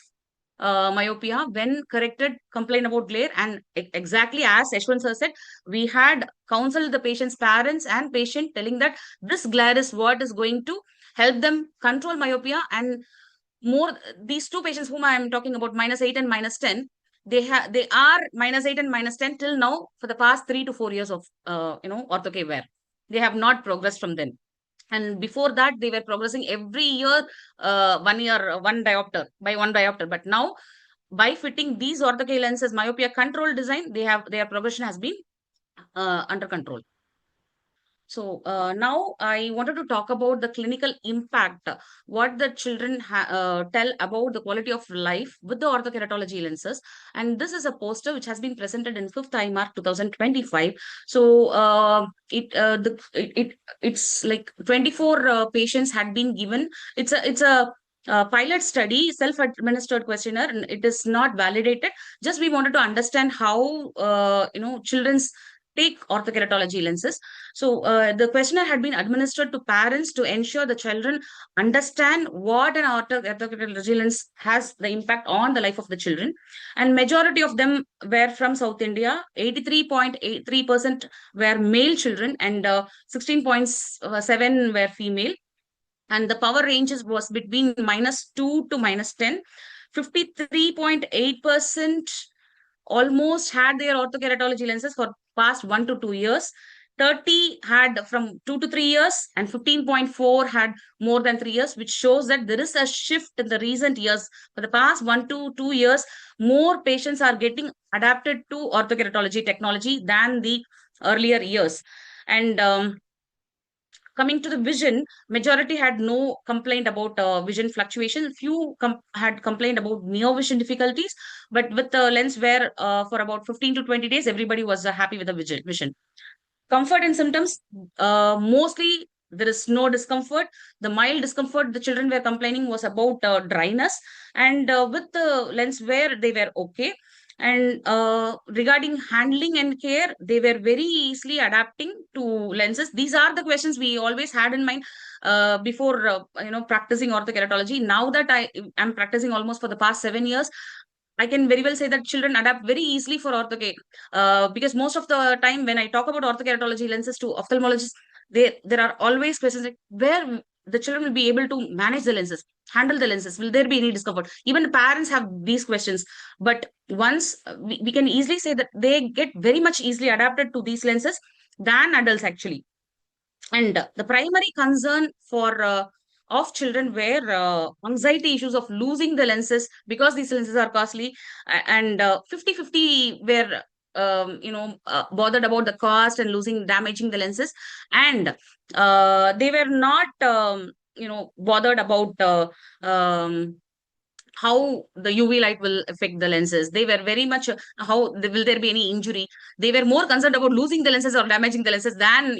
myopia. When corrected, complain about glare, and exactly as Yashwant sir said, we had counseled the patient's parents and patient, telling that this glare is what is going to help them control myopia. And more, these two patients whom I am talking about, -8 and -10, they are -8 and -10 till now for the past 3 to 4 years of Ortho-K wear. They have not progressed from then. And before that, they were progressing every year, 1 year, 1 diopter by 1 diopter. But now, by fitting these Ortho-K lenses, myopia control design, their progression has been under control. So now I wanted to talk about the clinical impact, what the children tell about the quality of life with the orthokeratology lenses. And this is a poster which has been presented in 5th IMARC 2025. So it's like 24 patients had been given. It's a pilot study, self-administered questionnaire, and it is not validated. Just we wanted to understand how children's take orthokeratology lenses. So the questionnaire had been administered to parents to ensure the children understand what an orthokeratology lens has the impact on the life of the children. And majority of them were from South India. 83.83% were male children, and 16.7 were female. And the power ranges was between -2 to -10. 53.8% almost had their orthokeratology lenses for past 1 to 2 years. 30 had from 2 to 3 years, and 15.4 had more than 3 years, which shows that there is a shift in the recent years. For the past 1 to 2 years, more patients are getting adapted to orthokeratology technology than the earlier years. And coming to the vision, majority had no complaint about vision fluctuation. Few had complained about near vision difficulties, but with the lens wear for about 15 to 20 days, everybody was happy with the vision. Comfort and symptoms, mostly there is no discomfort. The mild discomfort the children were complaining was about dryness, and with the lens wear, they were okay. And regarding handling and care, they were very easily adapting to lenses. These are the questions we always had in mind before practicing orthokeratology. Now that I am practicing almost for the past 7 years, I can very well say that children adapt very easily for ortho because most of the time when I talk about orthokeratology lenses to ophthalmologists, there are always questions like where the children will be able to manage the lenses, handle the lenses. Will there be any discomfort? Even the parents have these questions. But once we can easily say that they get very much easily adapted to these lenses than adults actually. And the primary concern for of children were anxiety issues of losing the lenses because these lenses are costly, and 50-50 were bothered about the cost and losing damaging the lenses, and they were not bothered about how the UV light will affect the lenses. They were very much will there be any injury. They were more concerned about losing the lenses or damaging the lenses than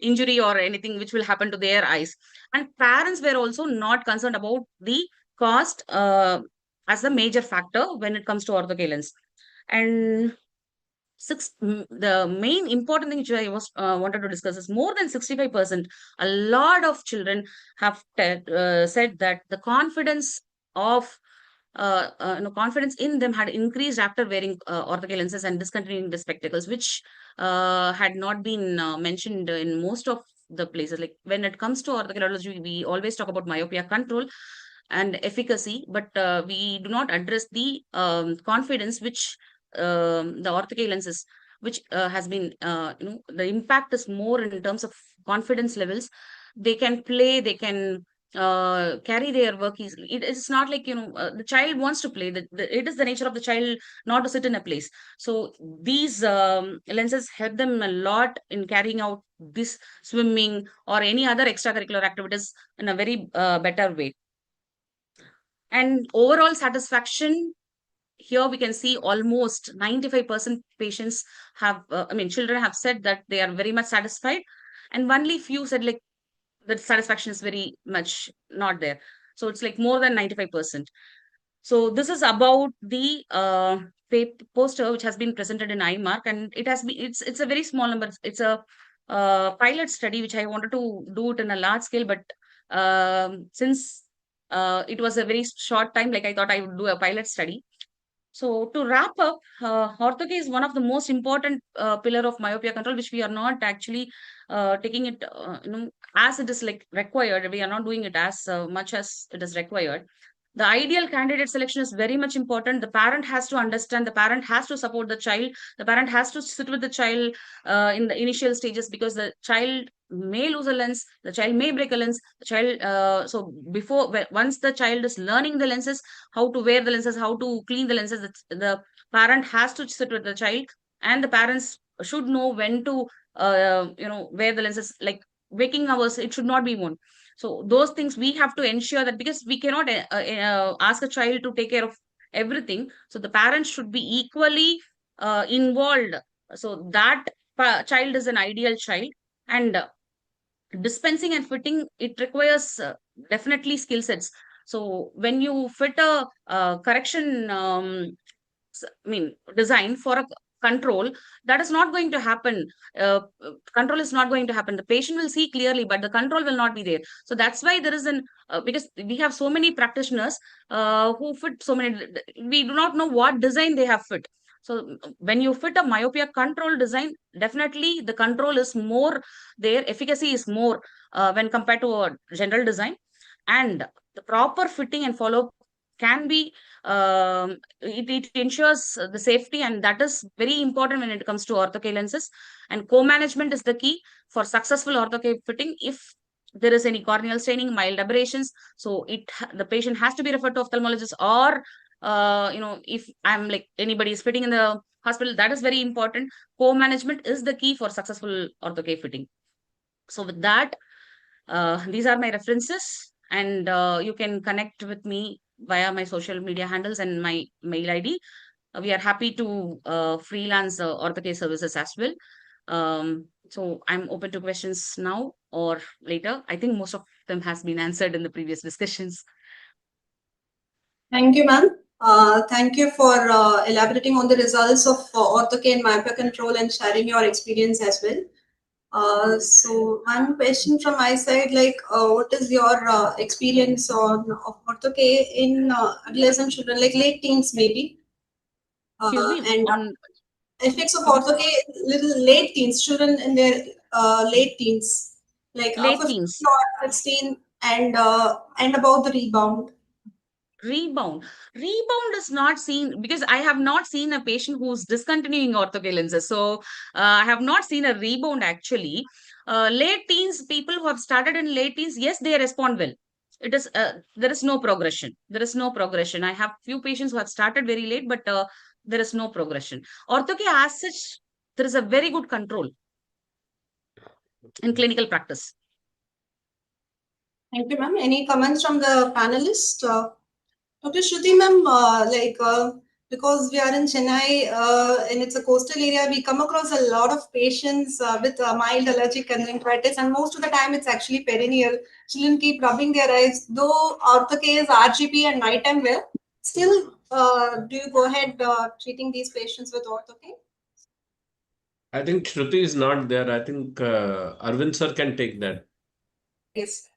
injury or anything which will happen to their eyes. And parents were also not concerned about the cost as a major factor when it comes to ortho lens. And the main important thing which I was wanted to discuss is more than 65%. A lot of children have said that the confidence of confidence in them had increased after wearing ortho lenses and discontinuing the spectacles, which had not been mentioned in most of the places. Like when it comes to orthokeratology, we always talk about myopia control and efficacy, but we do not address the confidence which the ortho lenses, which has been the impact is more in terms of confidence levels. They can play, they can carry their work easily. It's not like the child wants to play. It is the nature of the child not to sit in a place. So these lenses help them a lot in carrying out this swimming or any other extracurricular activities in a very better way. And overall satisfaction, here we can see almost 95% patients have, children have said that they are very much satisfied, and only few said like the satisfaction is very much not there. So it's like more than 95%. So this is about the poster which has been presented in IMARC, and it's a very small number. It's a pilot study which I wanted to do it in a large scale, but since it was a very short time, like I thought I would do a pilot study. So to wrap up, ortho is one of the most important pillar of myopia control, which we are not actually taking it, as it is like required. We are not doing it as much as it is required. The ideal candidate selection is very much important. The parent has to understand, the parent has to support the child, the parent has to sit with the child in the initial stages, because the child may lose a lens, the child may break a lens, the child, so once the child is learning the lenses, how to wear the lenses, how to clean the lenses, the parent has to sit with the child, and the parents should know when to wear the lenses. Like waking hours, it should not be worn. So those things we have to ensure that, because we cannot ask a child to take care of everything. So the parents should be equally involved. So that child is an ideal child. And dispensing and fitting, it requires definitely skill sets. So when you fit a correction, design for control, that is not going to happen. Control is not going to happen. The patient will see clearly, but the control will not be there. So that's why there is because we have so many practitioners who fit so many, we do not know what design they have fit. So when you fit a myopia control design, definitely the control is more, their efficacy is more when compared to a general design. And the proper fitting and follow can be, it ensures the safety, and that is very important when it comes to ortho-K lenses. And co-management is the key for successful ortho-K fitting. If there is any corneal staining, mild aberrations, so the patient has to be referred to ophthalmologist, or if I'm like anybody is fitting in the hospital, that is very important. Co-management is the key for successful ortho-K fitting. So with that, these are my references, and you can connect with me via my social media handles and my mail ID. We are happy to freelance ortho-K services as well. So I'm open to questions now or later. I think most of them has been answered in the previous discussions. Thank you, ma'am. Thank you for elaborating on the results of Ortho-K and myopia control and sharing your experience as well. So one question from my side, like what is your experience of Ortho-K in adolescent children, like late teens maybe? Excuse me, And on effects of Ortho-K, little late teens, children in their late teens, like late 15 teens. or 16, and about the rebound. Rebound is not seen, because I have not seen a patient who's discontinuing ortho-K lenses. So I have not seen a rebound actually. Late teens, people who have started in late teens, yes, they respond well. It is there is no progression. There is no progression. I have few patients who have started very late, but there is no progression. Ortho-K as such, there is a very good control in clinical practice. Thank you, ma'am. Any comments from the panelists? Dr. Shruti, ma'am, because we are in Chennai and it's a coastal area, we come across a lot of patients with mild allergic conjunctivitis, and most of the time it's actually perennial. Children keep rubbing their eyes. Though Ortho-K is RGP and nighttime wear, still, do you go ahead treating these patients with Ortho-K? I think Shruti is not there. I think Arvind sir can take that. Yes.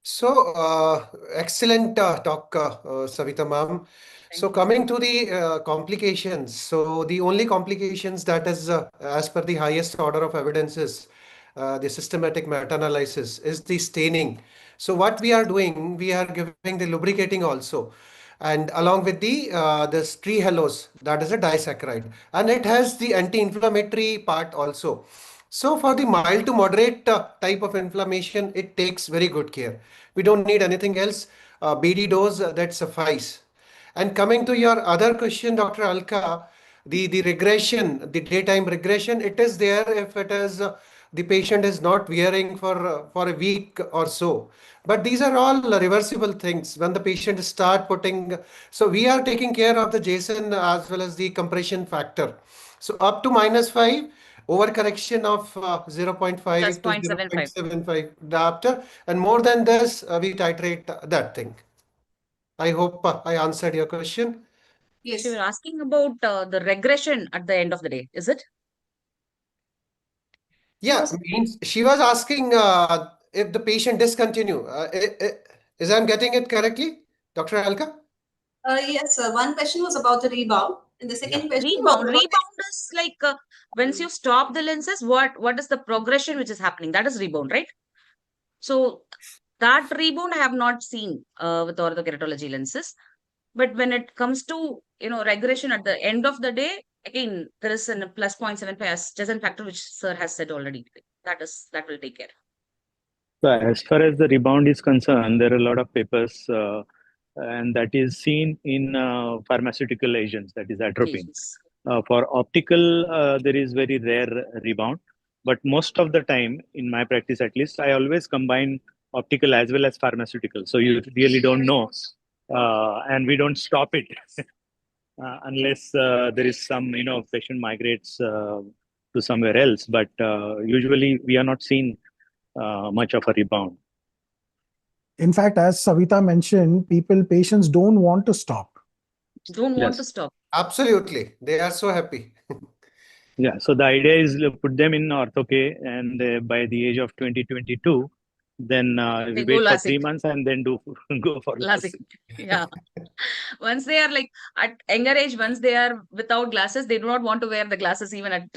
So, excellent talk, Savita ma'am. So, coming to the complications. So, the only complications that is, as per the highest order of evidence, is the systematic meta-analysis, is the staining. So, what we are doing, we are giving the lubricating also. And along with this tree halos, that is a disaccharide. And it has the anti-inflammatory part also. So for the mild to moderate type of inflammation, it takes very good care. We don't need anything else. BD dose, that suffice. And coming to your other question, Dr. Alka, the regression, the daytime regression, it is there if it is the patient is not wearing for a week or so. But these are all reversible things when the patient start putting. So we are taking care of the JSON as well as the compression factor. So up to -5, overcorrection of 0.5 to 0.75. 0.75 diopter, and more than this, we titrate that thing. I hope I answered your question. Yes. So you're asking about the regression at the end of the day, is it? Yeah, means she was asking if the patient discontinue. Is I'm getting it correctly, Dr. Alka? Yes, one question was about the rebound, and the second question was Rebound is like once you stop the lenses, what is the progression which is happening? That is rebound, right? So that rebound I have not seen with ortho-keratology lenses. But when it comes to regression at the end of the day, again there is a plus 0.75 as Jason factor, which sir has said already. That will take care. So as far as the rebound is concerned, there are a lot of papers, and that is seen in pharmaceutical agents, that is atropine. Yes. For optical, there is very rare rebound, but most of the time, in my practice at least, I always combine optical as well as pharmaceutical. So you really don't know, and we don't stop it unless there is some, patient migrates to somewhere else. But usually, we are not seeing much of a rebound. In fact, as Savita mentioned, patients don't want to stop. Don't want to stop. Absolutely. They are so happy. Yeah, so the idea is to put them in Ortho-K, and by the age of 2022, then we They go wait for LASIK. 3 months and then go for LASIK. LASIK. Yeah. Once they are like at younger age, once they are without glasses, they do not want to wear the glasses even at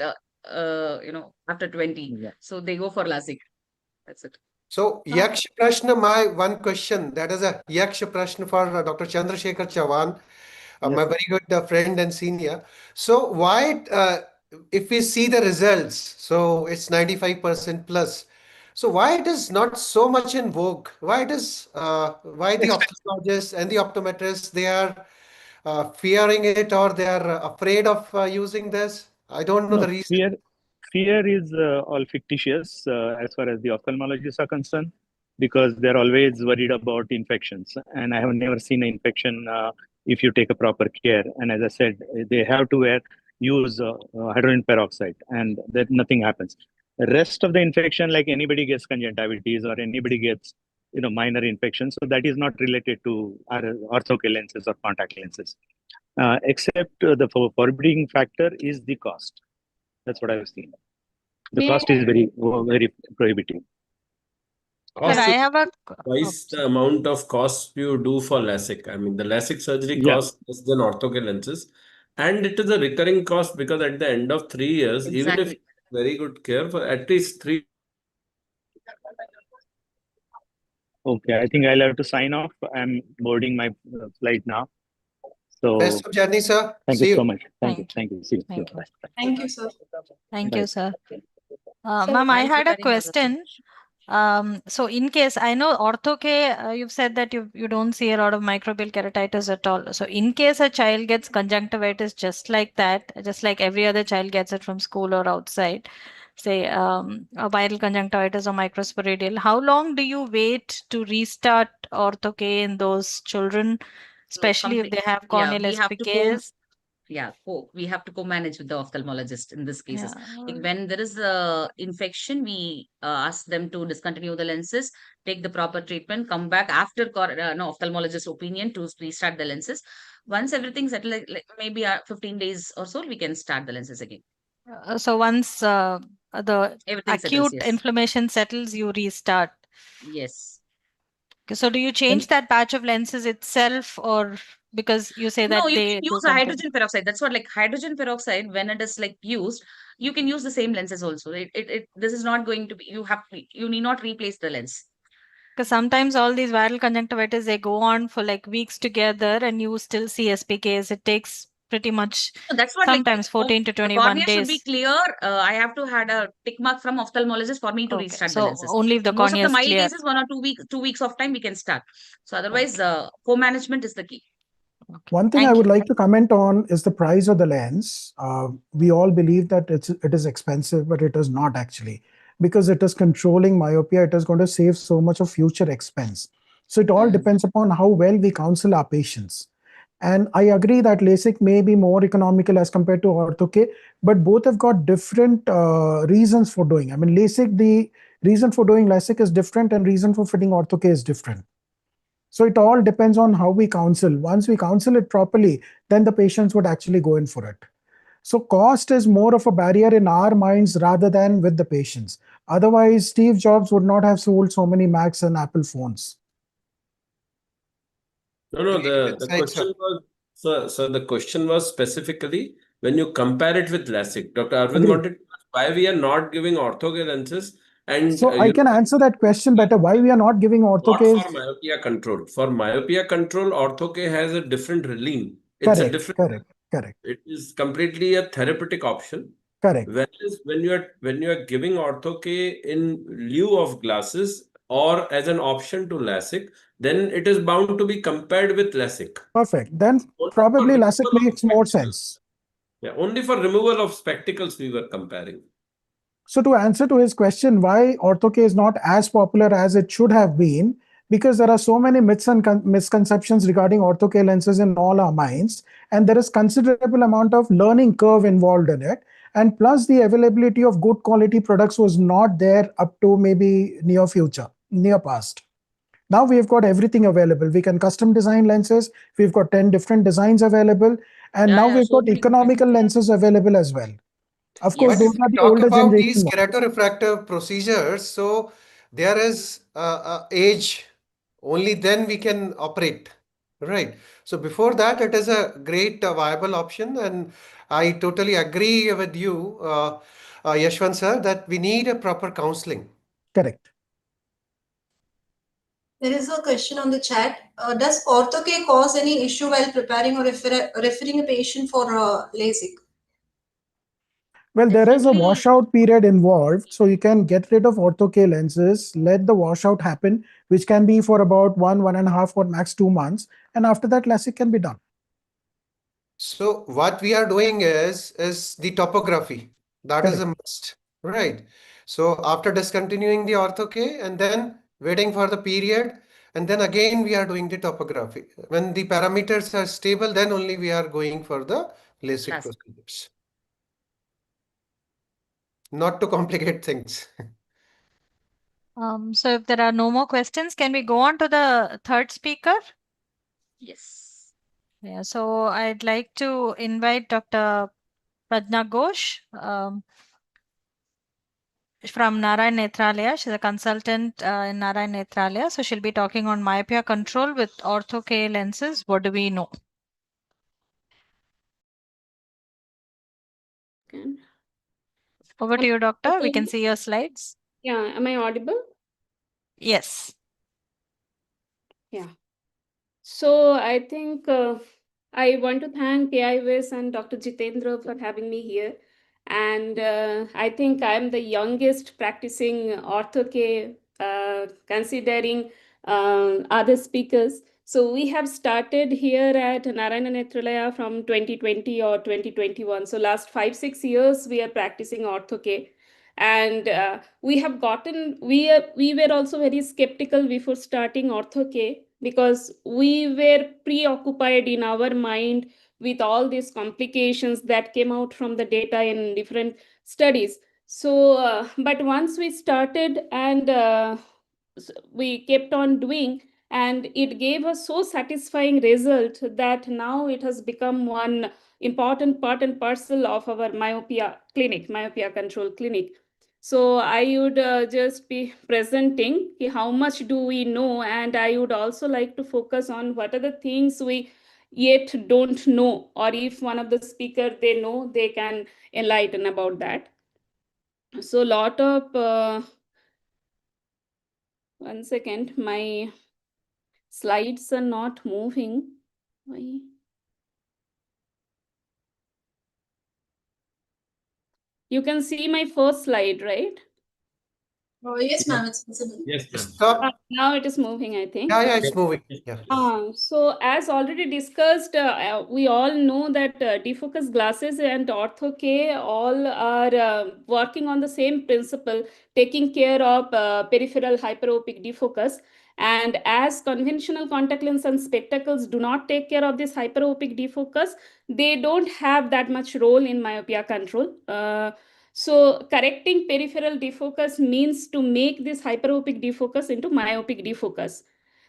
after 20. Yeah. So they go for LASIK. That's it. So, Yaksh Prashna, my one question, that is a Yaksh Prashna for Dr. Chandrasekhar Chavan, my Yes. very good friend and senior. So, why, if we see the results, so it's 95% plus. So, why it is not so much in vogue? Why it is, why the ophthalmologists and the optometrists, they are fearing it, or they are afraid of using this? I don't know No, the reason. fear is all fictitious as far as the ophthalmologists are concerned, because they're always worried about infections. And I have never seen an infection if you take a proper care. And as I said, they have to use hydrogen peroxide, and that nothing happens. The rest of the infection, like anybody gets conjunctivitis or anybody gets minor infections, so that is not related to our ortho-K lenses or contact lenses. Except the forbidding factor is the cost. That's what I've seen. The May cost is very, very prohibitive. Sir, I Cost is have a twice the amount of cost you do for LASIK. I mean, the LASIK surgery Yeah. costs less than Ortho-K lenses, and it is a recurring cost because at the end of 3 years, even if Exactly. very good care for at least 3. Okay, I think I'll have to sign off. I'm boarding my flight now. So Best of journey, sir. thank See you so you. much. Thank you. Thank Thank you. See you. Thank you. Bye. Thank you, sir. Thank Bye. you, sir. So Ma'am, I while had a preparing for the question. So in case I know Ortho-K, you've said that you don't see a lot of microbial keratitis at all. So in case a child gets conjunctivitis just like that, just like every other child gets it from school or outside, say a viral conjunctivitis or microsporidial, how long do you wait to restart Ortho-K in those children, especially if they have corneal we have to SPKs? we have to co-manage with the ophthalmologist in this cases. Yeah. Like when there is a infection, we ask them to discontinue the lenses, take the proper treatment, come back after ophthalmologist opinion to restart the lenses. Once everything's settled, like maybe 15 days or so, we can start the lenses again. So once the Everything settles, acute yes. inflammation settles, you restart. Yes. Okay, so do you change that batch of lenses itself, or because you say No, that you they can do use contain? hydrogen peroxide. That's what, like hydrogen peroxide, when it is like used, you can use the same lenses also. This is not going to be, you need not replace the lens. Because sometimes all these viral conjunctivitis, they go on for like weeks together and you still see SPKs. It takes pretty much So that's what, sometimes 14 to the 21 cornea should be days. clear. I have to had a tick mark from ophthalmologist for me to Okay, restart the so lenses. only if the Most of cornea the is mild clear. cases, 1 or 2 weeks of time we can start. So otherwise, co-management is the key. Okay. One thing Thank I would you. like to comment on is the price of the lens. We all believe that it is expensive, but it is not actually, because it is controlling myopia. It is going to save so much of future expense. So it all depends upon how well we counsel our patients. And I agree that LASIK may be more economical as compared to Ortho-K, but both have got different reasons for doing. I mean, LASIK, the reason for doing LASIK is different, and reason for fitting Ortho-K is different. So it all depends on how we counsel. Once we counsel it properly, then the patients would actually go in for it. So cost is more of a barrier in our minds rather than with the patients. Otherwise, Steve Jobs would not have sold so many Macs and Apple phones. No, the Insight, sir. question was, so the question was specifically when you compare it with LASIK. Dr. Arvind Agreed. wanted to ask why we are not giving Ortho-K lenses, and So I can answer that question better. Why we are not giving not Ortho-K? for myopia control. For myopia control, Ortho-K has a different reline. It's a different. Correct. It is completely a therapeutic option. Correct. Whereas when you are giving Ortho-K in lieu of glasses or as an option to LASIK, then it is bound to be compared with LASIK. Perfect. Then Only probably for LASIK removal of makes more spectacles. sense. Yeah, only for removal of spectacles we were comparing. So to answer to his question, why Ortho-K is not as popular as it should have been, because there are so many myths and misconceptions regarding Ortho-K lenses in all our minds, and there is considerable amount of learning curve involved in it. And plus the availability of good quality products was not there up to maybe near past. Now we've got everything available. We can custom design lenses. We've got 10 different designs available. And now we've So got many economical lenses available as well. Of course, Yes. those are When we the talk older about generation these ones. keratorefractive procedures, so there is a age, only then we can operate, right? So before that, it is a great viable option, and I totally agree with you, Yashwant sir, that we need a proper counseling. Correct. There is a question on the chat. Does Ortho-K cause any issue while preparing or referring a patient for LASIK? Well, there is a Definitely. washout period involved, so you can get rid of Ortho-K lenses, let the washout happen, which can be for about 1.5, or max 2 months, and after that, LASIK can be done. So what we are doing is the topography. That is a Correct. must, right? So after discontinuing the Ortho-K and then waiting for the period, and then again we are doing the topography. When the parameters are stable, then only we are going for the LASIK LASIK. procedures. Not to complicate things. So if there are no more questions, can we go on to the third speaker? Yes. Yeah, so I'd like to invite Dr. Prajna Ghosh from Narayan Nethralaya. She's a consultant in Narayan Nethralaya. So she'll be talking on myopia control with Ortho-K lenses. What do we know? Okay. Over to you, doctor. We can Okay. see your slides. Yeah, am I audible? Yes. Yeah. So I think I want to thank AIVS and Dr. Jitendra for having me here. And I think I'm the youngest practicing Ortho-K, considering other speakers. So we have started here at Narayana Nethralaya from 2020 or 2021. So last 5-6 years we are practicing Ortho-K. And we were also very skeptical before starting Ortho-K, because we were preoccupied in our mind with all these complications that came out from the data in different studies. So but once we started and we kept on doing, and it gave us so satisfying result that now it has become one important part and parcel of our myopia control clinic. So I would just be presenting how much do we know, and I would also like to focus on what are the things we yet don't know, or if one of the speaker they know, they can enlighten about that. So lot of one second, my slides are not moving. Why? You can see my first slide, right? Oh, yes, ma'am, it's visible. Yes, ma'am. Stop. Now it is moving, I think. Yeah, it's moving. Yeah. So as already discussed, we all know that defocus glasses and Ortho-K all are working on the same principle, taking care of peripheral hyperopic defocus. And as conventional contact lens and spectacles do not take care of this hyperopic defocus, they don't have that much role in myopia control. So correcting peripheral defocus means to make this hyperopic defocus into myopic defocus.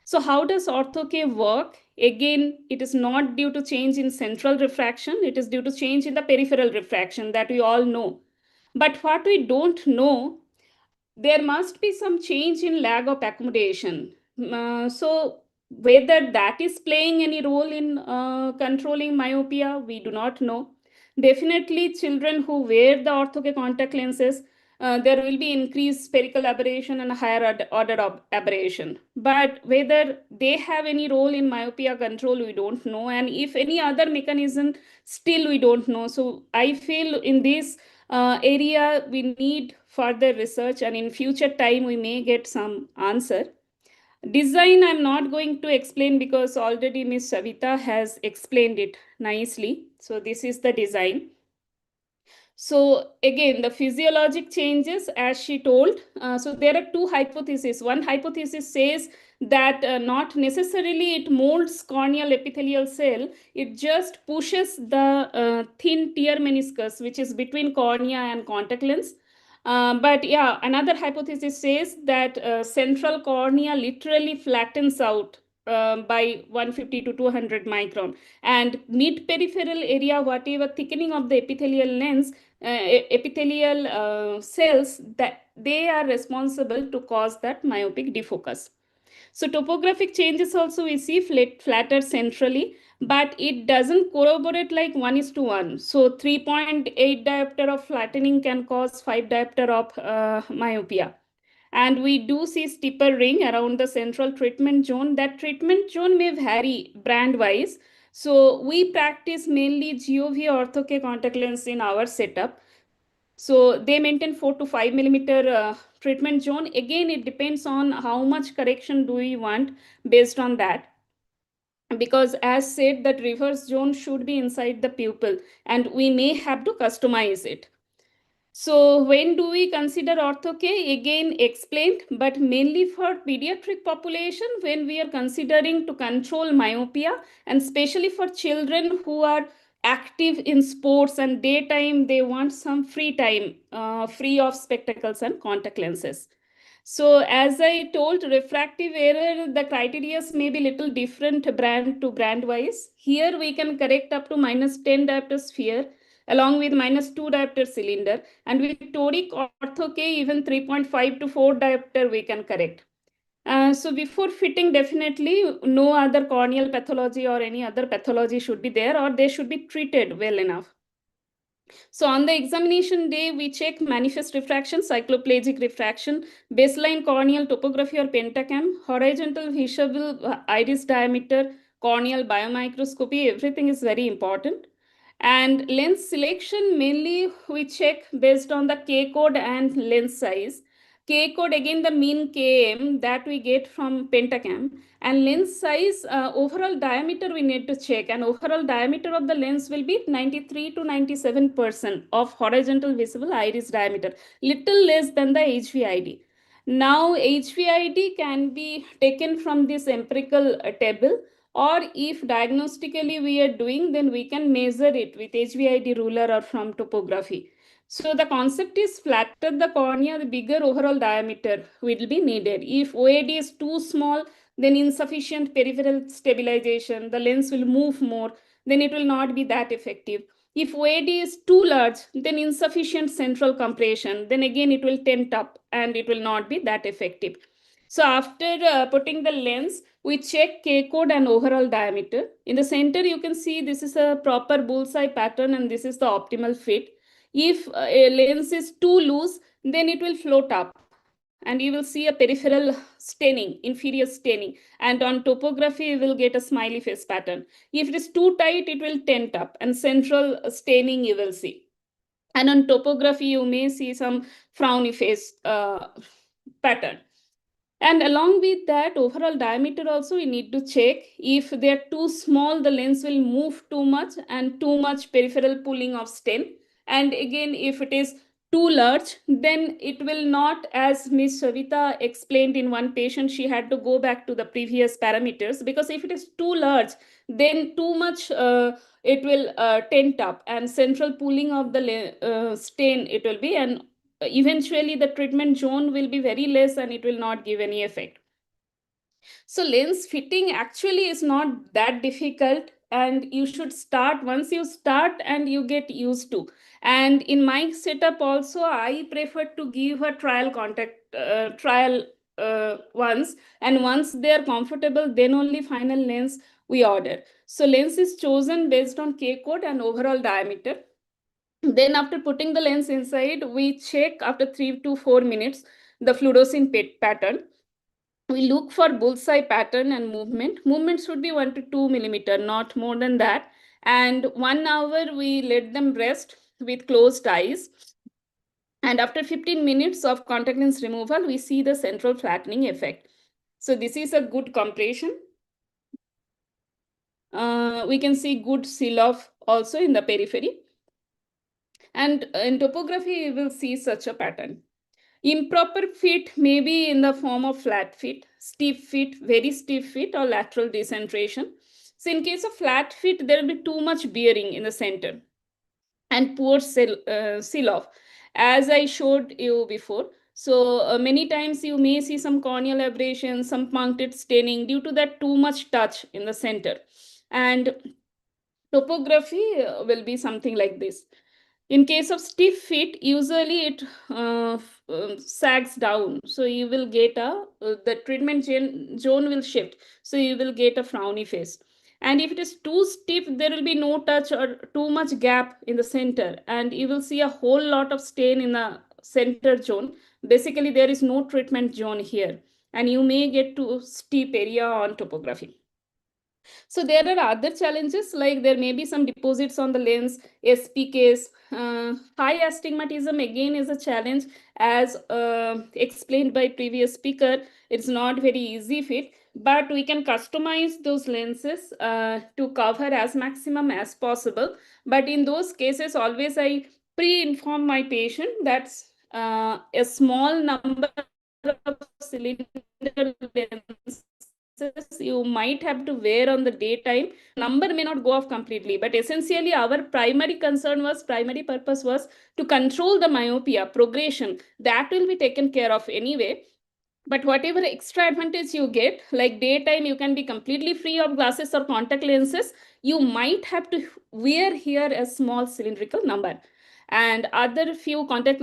So how does Ortho-K work? Again, it is not due to change in central refraction. It is due to change in the peripheral refraction that we all know. But what we don't know, there must be some change in lag of accommodation. So whether that is playing any role in controlling myopia, we do not know. Definitely children who wear the Ortho-K contact lenses, there will be increased spherical aberration and higher order of aberration. But whether they have any role in myopia control, we don't know. And if any other mechanism, still we don't know. So I feel in this area we need further research, and in future time we may get some answer. Design I'm not going to explain because already Miss Savita has explained it nicely. So this is the design. So again, the physiologic changes as she told. So there are two hypotheses. One hypothesis says that not necessarily it molds corneal epithelial cell, it just pushes the thin tear meniscus, which is between cornea and contact lens. But yeah, another hypothesis says that central cornea literally flattens out by 150 to 200 micron, and mid peripheral area, whatever thickening of the epithelial lens, epithelial cells, that they are responsible to cause that myopic defocus. So topographic changes also we see flatter centrally, but it doesn't corroborate like 1:1. So 3.8 diopter of flattening can cause 5 diopter of myopia. And we do see steeper ring around the central treatment zone. That treatment zone may vary brand wise. So we practice mainly GOV Ortho-K contact lens in our setup. So they maintain 4 to 5 millimeter treatment zone. Again, it depends on how much correction do we want based on that. Because as said, that reverse zone should be inside the pupil and we may have to customize it. So when do we consider Ortho-K? Again explained, but mainly for pediatric population when we are considering to control myopia, and especially for children who are active in sports and daytime, they want some free time, free of spectacles and contact lenses. So as I told, refractive error, the criteria may be little different brand to brand wise. Here we can correct up to -10 diopter sphere along with -2 diopter cylinder, and with toric Ortho-K even 3.5 to 4 diopter we can correct. So before fitting, definitely no other corneal pathology or any other pathology should be there, or they should be treated well enough. So on the examination day, we check manifest refraction, cycloplegic refraction, baseline corneal topography or pentacam, horizontal visible iris diameter, corneal biomicroscopy, everything is very important. And lens selection, mainly we check based on the K code and lens size. K code, again the mean km that we get from pentacam, and lens size, overall diameter we need to check, and overall diameter of the lens will be 93 to 97% of horizontal visible iris diameter, little less than the HVID. Now HVID can be taken from this empirical table, or if diagnostically we are doing, then we can measure it with HVID ruler or from topography. So the concept is flatter the cornea, the bigger overall diameter will be needed. If OAD is too small, then insufficient peripheral stabilization, the lens will move more, then it will not be that effective. If OAD is too large, then insufficient central compression, then again it will tent up and it will not be that effective. So after putting the lens, we check K code and overall diameter. In the center, you can see this is a proper bullseye pattern and this is the optimal fit. If a lens is too loose, then it will float up and you will see a peripheral staining, inferior staining. And on topography, you will get a smiley face pattern. If it is too tight, it will tent up and central staining you will see. And on topography, you may see some frowny face pattern. And along with that, overall diameter also we need to check. If they are too small, the lens will move too much and too much peripheral pulling of stain. And again, if it is too large, then it will not, as Ms. Savita explained in one patient, she had to go back to the previous parameters, because if it is too large, then too much it will tent up and central pulling of the stain it will be, and eventually the treatment zone will be very less and it will not give any effect. So lens fitting actually is not that difficult, and you should start once you start and you get used to. And in my setup also, I prefer to give a trial once, and once they are comfortable, then only final lens we order. So lens is chosen based on K code and overall diameter. Then after putting the lens inside, we check after 3 to 4 minutes the fluorescein pattern. We look for bullseye pattern and movement. Movement should be 1 to 2 millimeter, not more than that. And 1 hour we let them rest with closed eyes. And after 15 minutes of contact lens removal, we see the central flattening effect. So this is a good compression. We can see good seal off also in the periphery. And in topography, you will see such a pattern. Improper fit may be in the form of flat fit, stiff fit, very stiff fit, or lateral decentration. So in case of flat fit, there will be too much bearing in the center and poor seal off, as I showed you before. So many times you may see some corneal abrasion, some punctate staining due to that too much touch in the center. And topography will be something like this. In case of stiff feet, usually it sags down. So you will get the treatment zone will shift. So you will get a frowny face. And if it is too stiff, there will be no touch or too much gap in the center. And you will see a whole lot of stain in the center zone. Basically, there is no treatment zone here. And you may get to steep area on topography. So there are other challenges, like there may be some deposits on the lens, SPKs. High astigmatism again is a challenge, as explained by previous speaker. It's not very easy fit, but we can customize those lenses to cover as maximum as possible. But in those cases, always I pre-inform my patient that a small number of cylinder lenses you might have to wear on the daytime. Number may not go off completely, but essentially our primary purpose was to control the myopia progression. That will be taken care of anyway. But whatever extra advantage you get, like daytime you can be completely free of glasses or contact lenses, you might have to wear here a small cylindrical number. And other few contact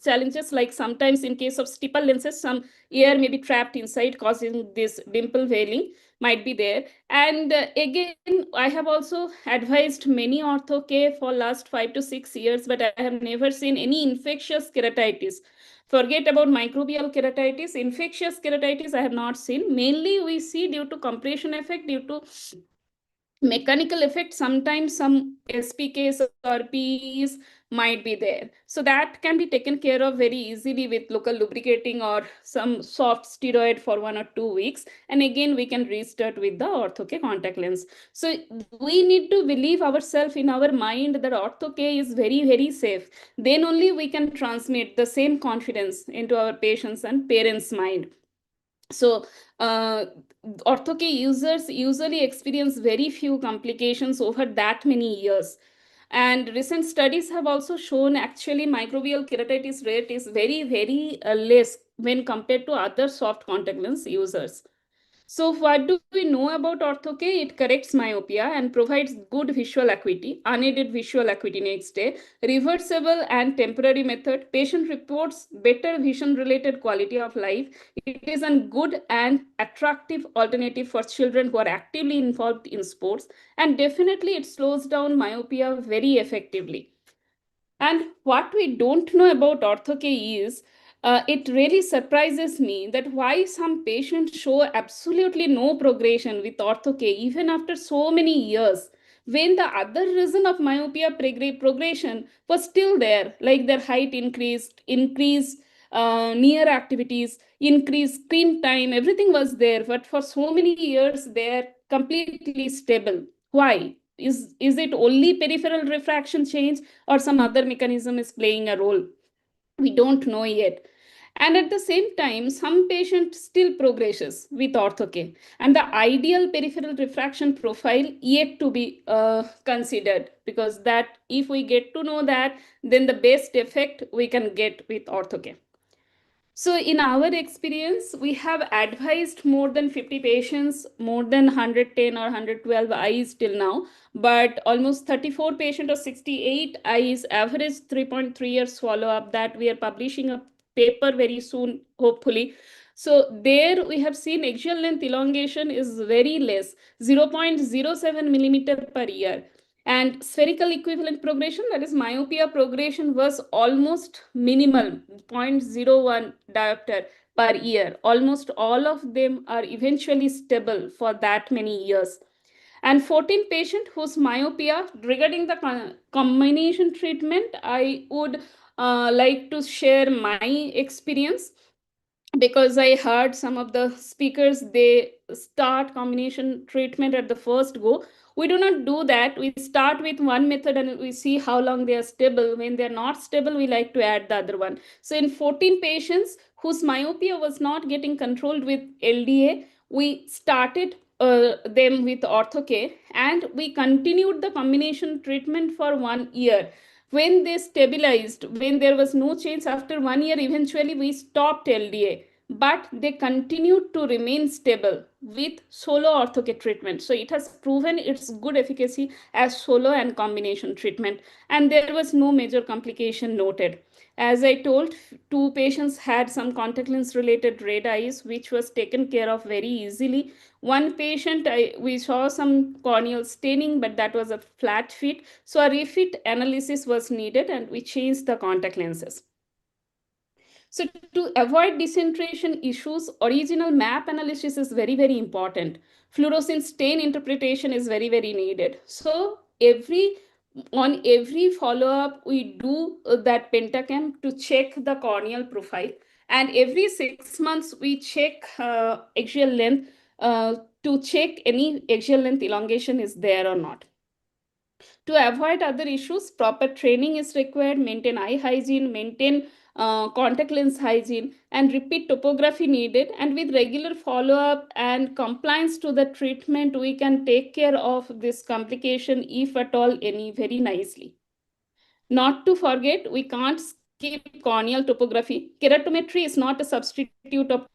challenges, like sometimes in case of stipple lenses, some air may be trapped inside, causing this dimple veiling might be there. And again, I have also advised many ortho-K for last 5 to 6 years, but I have never seen any infectious keratitis. Forget about microbial keratitis. Infectious keratitis I have not seen. Mainly we see due to compression effect, due to mechanical effect. Sometimes some SPKs or PEs might be there. So that can be taken care of very easily with local lubricating or some soft steroid for 1 or 2 weeks. And again, we can restart with the Ortho-K contact lens. So we need to believe ourselves in our mind that Ortho-K is very, very safe. Then only we can transmit the same confidence into our patients and parents' mind. So Ortho-K users usually experience very few complications over that many years. And recent studies have also shown actually microbial keratitis rate is very, very less when compared to other soft contact lens users. So what do we know about Ortho-K? It corrects myopia and provides good visual acuity, unaided visual acuity next day, reversible and temporary method. Patient reports better vision-related quality of life. It is a good and attractive alternative for children who are actively involved in sports, and definitely it slows down myopia very effectively. And what we don't know about Ortho-K is, it really surprises me that why some patients show absolutely no progression with Ortho-K even after so many years, when the other reason of myopia progression was still there, like their height increased near activities, increased screen time, everything was there, but for so many years they're completely stable. Why? Is it only peripheral refraction change, or some other mechanism is playing a role? We don't know yet. And at the same time, some patient still progresses with Ortho-K, and the ideal peripheral refraction profile yet to be considered, because that if we get to know that, then the best effect we can get with Ortho-K. So in our experience, we have advised more than 50 patients, more than 110 or 112 eyes till now, but almost 34 patients or 68 eyes, average 3.3 years follow-up, that we are publishing a paper very soon, hopefully. So there we have seen axial length elongation is very less, 0.07 millimeter per year. And spherical equivalent progression, that is myopia progression, was almost minimal, 0.01 diopter per year. Almost all of them are eventually stable for that many years. And 14 patients whose myopia, regarding the combination treatment, I would like to share my experience, because I heard some of the speakers, they start combination treatment at the first go. We do not do that. We start with one method and we see how long they are stable. When they're not stable, we like to add the other one. So in 14 patients whose myopia was not getting controlled with LDA, we started them with Ortho-K, and we continued the combination treatment for 1 year. When they stabilized, when there was no change after 1 year, eventually we stopped LDA. but they continued to remain stable with solo Ortho-K treatment. So it has proven its good efficacy as solo and combination treatment, and there was no major complication noted. As I told, 2 patients had some contact lens related red eyes, which was taken care of very easily. One patient, we saw some corneal staining, but that was a flat fit. So a refit analysis was needed and we changed the contact lenses. So to avoid decentration issues, original map analysis is very, very important. Fluorescent stain interpretation is very, very needed. So on every follow-up, we do that pentacam to check the corneal profile. And every 6 months, we check axial length to check any axial length elongation is there or not. To avoid other issues, proper training is required, maintain eye hygiene, maintain contact lens hygiene, and repeat topography needed. And with regular follow-up and compliance to the treatment, we can take care of this complication, if at all any, very nicely. Not to forget, we can't skip corneal topography. Keratometry is not a substitute of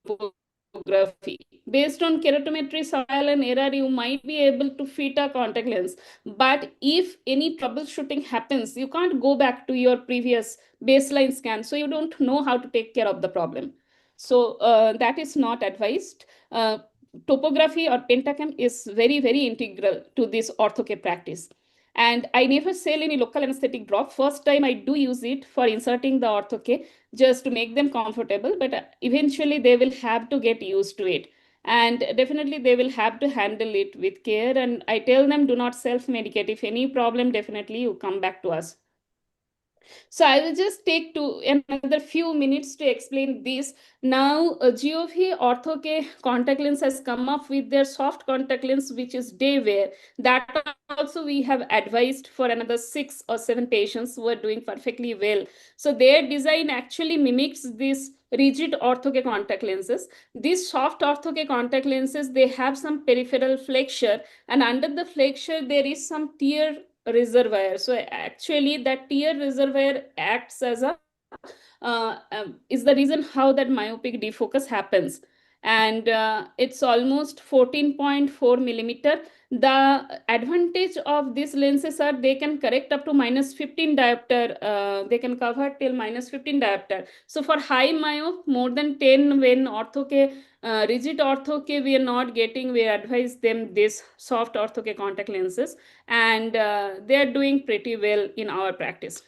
topography. Based on keratometry, trial and error, you might be able to fit a contact lens. But if any troubleshooting happens, you can't go back to your previous baseline scan. So you don't know how to take care of the problem. So that is not advised. Topography or pentacam is very, very integral to this Ortho-K practice. And I never sell any local anesthetic drop. First time I do use it for inserting the Ortho-K just to make them comfortable, but eventually they will have to get used to it. And definitely they will have to handle it with care. And I tell them, do not self-medicate. If any problem, definitely you come back to us. So I will just take another few minutes to explain this. Now, GOV Ortho-K contact lens has come up with their soft contact lens, which is day wear. That also we have advised for another 6 or 7 patients who are doing perfectly well. So their design actually mimics this rigid Ortho-K contact lenses. These soft Ortho-K contact lenses, they have some peripheral flexure, and under the flexure, there is some tear reservoir. So actually that tear reservoir acts as a is the reason how that myopic defocus happens. And it's almost 14.4 millimeter. The advantage of these lenses are they can correct up to minus 15 diopter. They can cover till minus 15 diopter. So for high myop, more than 10, when Ortho-K, rigid Ortho-K we are not getting, we advise them this soft Ortho-K contact lenses, and they are doing pretty well in our practice.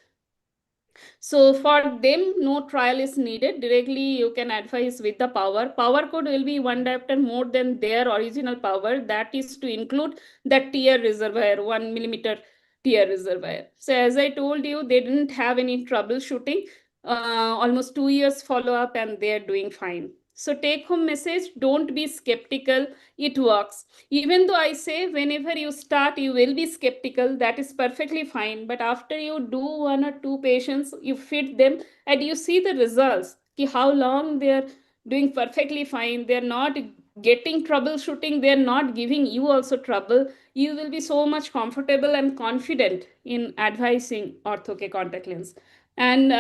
So for them, no trial is needed. Directly you can advise with the power. Power code will be 1 diopter more than their original power. That is to include that tear reservoir, 1 millimeter tear reservoir. So as I told you, they didn't have any troubleshooting. Almost 2 years follow-up and they are doing fine. So take home message, don't be skeptical, it works. Even though I say whenever you start, you will be skeptical, that is perfectly fine. But after you do 1 or 2 patients, you fit them and you see the results, how long they are doing perfectly fine, they're not getting troubleshooting, they're not giving you also trouble, you will be so much comfortable and confident in advising Ortho-K contact lens. And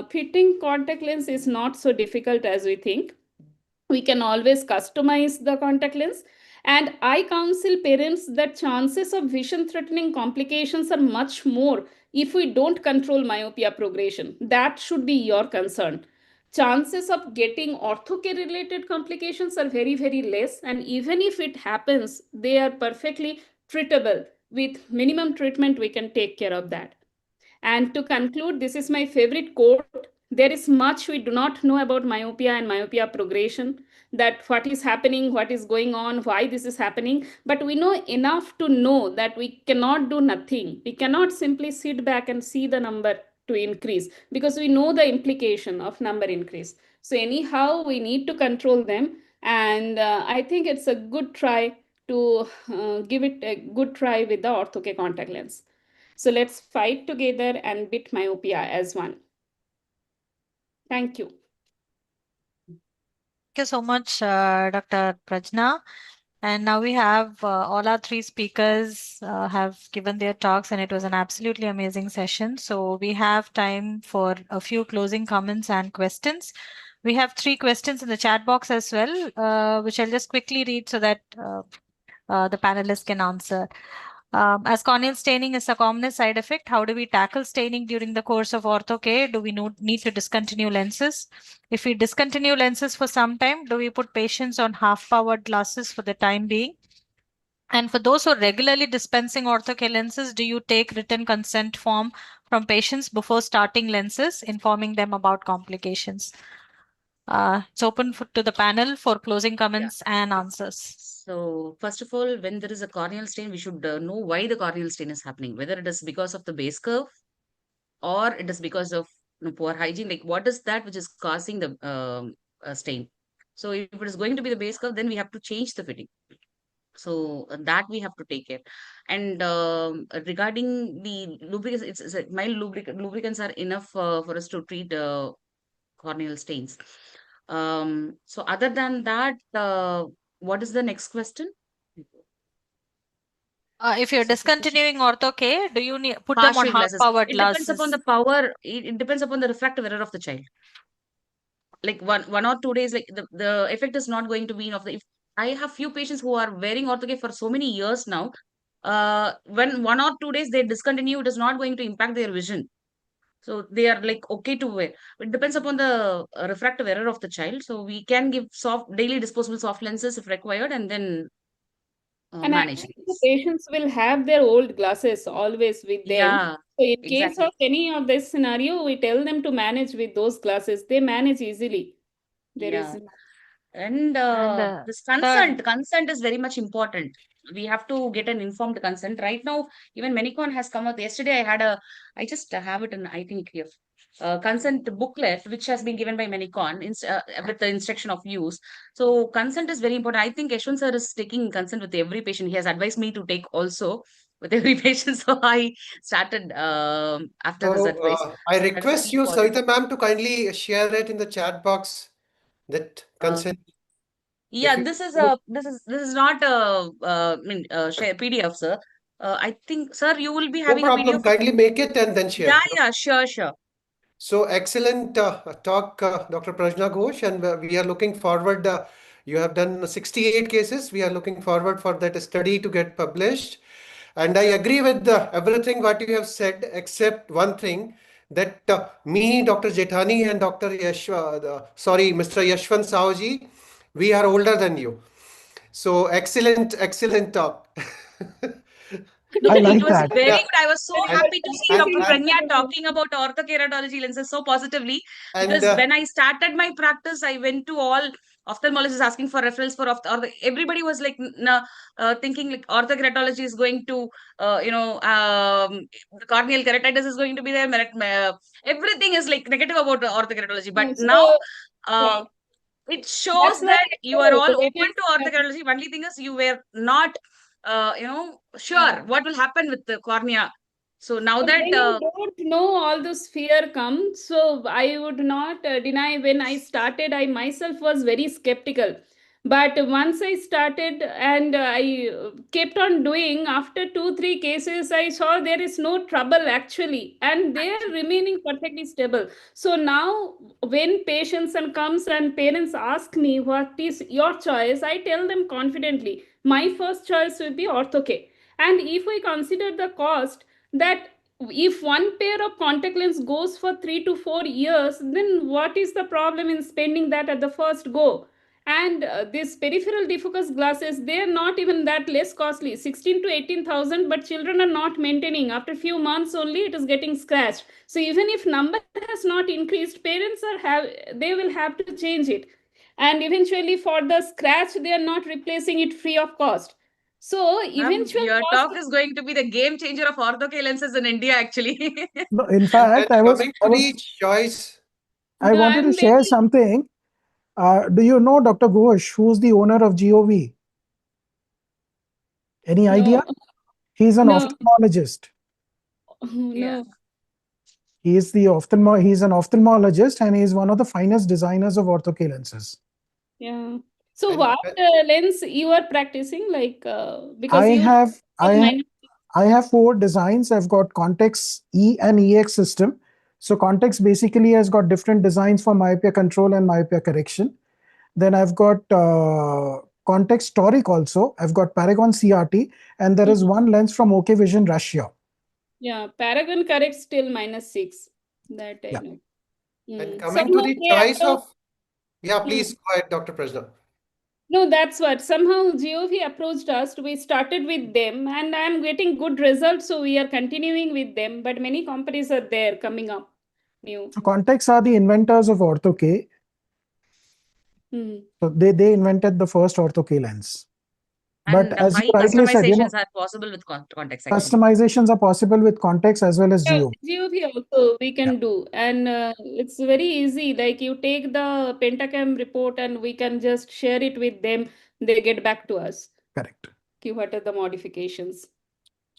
fitting contact lens is not so difficult as we think. We can always customize the contact lens. And I counsel parents that chances of vision threatening complications are much more if we don't control myopia progression. That should be your concern. Chances of getting Ortho-K related complications are very, very less. And even if it happens, they are perfectly treatable. With minimum treatment, we can take care of that. And to conclude, this is my favorite quote. There is much we do not know about myopia and myopia progression, that what is happening, what is going on, why this is happening. But we know enough to know that we cannot do nothing. We cannot simply sit back and see the number to increase, because we know the implication of number increase. So anyhow, we need to control them. And I think it's a good try to give it a good try with the Ortho-K contact lens. So let's fight together and beat myopia as one. Thank you. Thank you so much, Dr. Prajna. And now we have all our 3 speakers have given their talks, and it was an absolutely amazing session. So we have time for a few closing comments and questions. We have 3 questions in the chat box as well, which I'll just quickly read so that the panelists can answer. As corneal staining is a commonest side effect, how do we tackle staining during the course of ortho-K? Do we need to discontinue lenses? If we discontinue lenses for some time, do we put patients on half-powered glasses for the time being? And for those who are regularly dispensing ortho-K lenses, do you take written consent form from patients before starting lenses, informing them about complications? It's open to the panel for closing comments and answers. So first of all, when there is a corneal stain, we should know why the corneal stain is happening, whether it is because of the base curve or it is because of poor hygiene. Like what is that which is causing the stain? So if it is going to be the base curve, then we have to change the fitting. So that we have to take care. And regarding the lubricants, it's like mild lubricants are enough for us to treat corneal stains. So other than that, what is the next question? If you're discontinuing ortho-K, do you put them on Partial glasses. half-powered It glasses? depends upon the power. It depends upon the refractive error of the child. Like one or 2 days, like the effect is not going to be enough. If I have few patients who are wearing ortho-K for so many years now, when 1 or 2 days they discontinue, it is not going to impact their vision. So they are like okay to wear. It depends upon the refractive error of the child. So we can give daily disposable soft lenses if required, and then And manage actually, the this. patients will have their old glasses always with them. Yeah, So in case exactly. of any of this scenario, we tell them to manage with those glasses. They manage easily. There Yeah. is And this consent is very much important. We have to get an informed consent. Right now, even Manicon has come out. Yesterday, I just have it in, I think, here. Consent booklet, which has been given by Manicon with the instruction of use. So consent is very important. I think Yashwant sir is taking consent with every patient. He has advised me to take also with every patient. So I started after his advice. I That is request very you, important. Savita ma'am, to kindly share it in the chat box, that consent. Yeah, this is not a share PDF, sir. I think, sir, you will be No having a problem. PDF. Kindly make it and then share. Yeah, sure. So excellent talk, Dr. Prajna Ghosh, and we are looking forward. You have done 68 cases. We are looking forward for that study to get published. And I agree with everything what you have said, except one thing, that me, Dr. Jethani, and Mr. Yashwant Saoji, we are older than you. So excellent talk. I It like was that. very good. I was so And happy to see and Dr. and, Pragya talking about ortho-keratology lenses so positively, and because when I started my practice, I went to all ophthalmologists asking for referrals for everybody was like thinking like ortho-keratology is going to the corneal keratitis is going to be there. Everything is like negative about ortho-keratology, but now so uh, yeah. it shows That's why that you are all when open to ortho-keratology. Only thing is you were not sure what will happen with the cornea. So now But that when you don't know, all this fear comes. So I would not deny, when I started, I myself was very skeptical. But once I started and I kept on doing, after 2, 3 cases, I saw there is no trouble actually, and they are remaining perfectly stable. So now, when patients and comes and parents ask me what is your choice, I tell them confidently, my first choice will be ortho-K. And if we consider the cost, that if one pair of contact lens goes for 3 to 4 years, then what is the problem in spending that at the first go? And these peripheral defocus glasses, they are not even that less costly, 16 to 18,000, but children are not maintaining. After few months only, it is getting scratched. So even if number has not increased, parents they will have to change it. And eventually for the scratch, they are not replacing it free of cost. So eventual your cost. talk is going to be the game changer of ortho-K lenses in India, actually. No, in and fact, I was coming to the choice. I No, wanted to I'm share very. something. Do you know Dr. Ghosh, who's the owner of GOV? Any idea? No, He's an no, ophthalmologist. Yeah. no. He's an ophthalmologist, and he's one of the finest designers of ortho-K lenses. Yeah. So And what lens you are practicing, like because I you have was I many. I have 4 designs. I've got Contex E and EX system. So Context basically has got different designs for myopia control and myopia correction. Then I've got Context Toric also. I've got Paragon CRT, and there is one lens from OK Vision Russia. Yeah, Paragon corrects till -6. That I Yeah. know. And coming to the choice of, yeah, please go ahead, Dr. Prajna. No, that's what. Somehow GOV approached us. We started with them, and I'm getting good results, so we are continuing with them. But many companies are there coming up new. So Context are the inventors of Ortho-K. So they invented the first Ortho-K lens. And But as you high rightly said, customizations are possible with Context actually. Customizations are possible with Context as well as GOV. GOV also we can do, and it's very easy. Like you take the Pentacam report, and we can just share it with them. They get back to us. Correct. What are the modifications?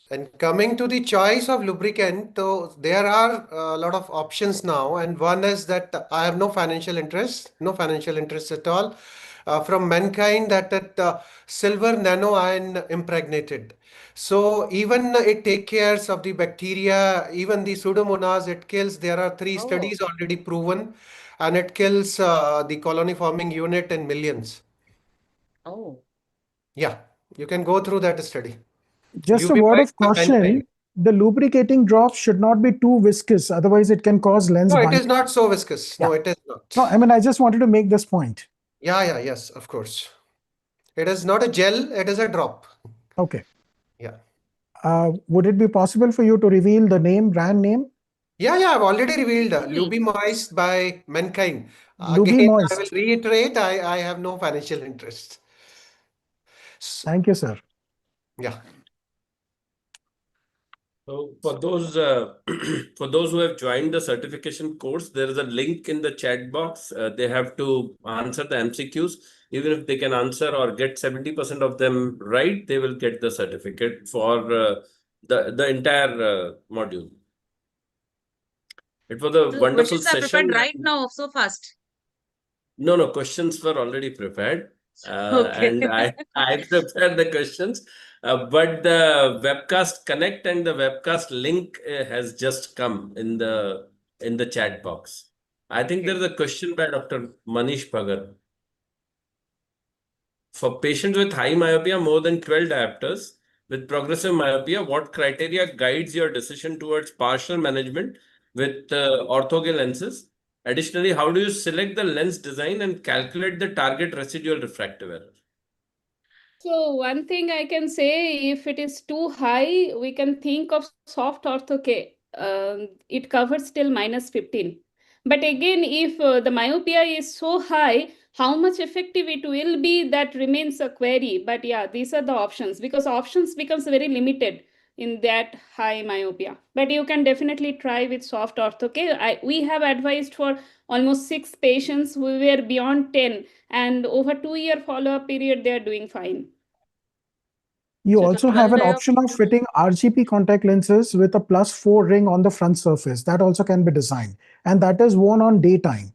And coming to the choice of lubricant, so there are a lot of options now, and one is that I have no financial interest at all. From Mankind, that silver nano ion impregnated. So even it takes care of the bacteria, even the Pseudomonas it kills. There are 3 studies already proven, and it kills the colony forming unit in millions. Oh. Yeah, you can go through that study. Just a word of caution, the lubricating drops should not be too viscous, otherwise it can cause lens No, it binding. is not so viscous. No, it is not. No, I mean, I just wanted to make this point. Yes, of course. It is not a gel, it is a drop. Okay. Yeah. Would it be possible for you to reveal the name, brand name? Yeah, I've already revealed Luby Moist by Mankind. Luby Again, Moist. I will reiterate, I have no financial interest. Thank you, sir. Yeah. So for those for those who have joined the certification course, there is a link in the chat box. They have to answer the MCQs. Even if they can answer or get 70% of them right, they will get the certificate for the entire module. It was a So wonderful questions are prepared session. right now, so fast. No, questions were already prepared. Okay. And I prepared the questions. But the webcast connect and the webcast link has just come in the chat box. I think there is a question by Dr. Manish Bhagat. For patients with high myopia, more than 12 diopters, with progressive myopia, what criteria guides your decision towards partial management with ortho-K lenses? Additionally, how do you select the lens design and calculate the target residual refractive error? So one thing I can say, if it is too high, we can think of soft ortho-K. It covers till -15. But again, if the myopia is so high, how much effective it will be, that remains a query. But yeah, these are the options, because options becomes very limited in that high myopia. But you can definitely try with soft ortho-K. We have advised for almost 6 patients who were beyond 10, and over 2-year follow-up period, they are doing fine. You also have an option of fitting RGP contact lenses with a +4 ring on the front surface. That also can be designed. And that is worn on daytime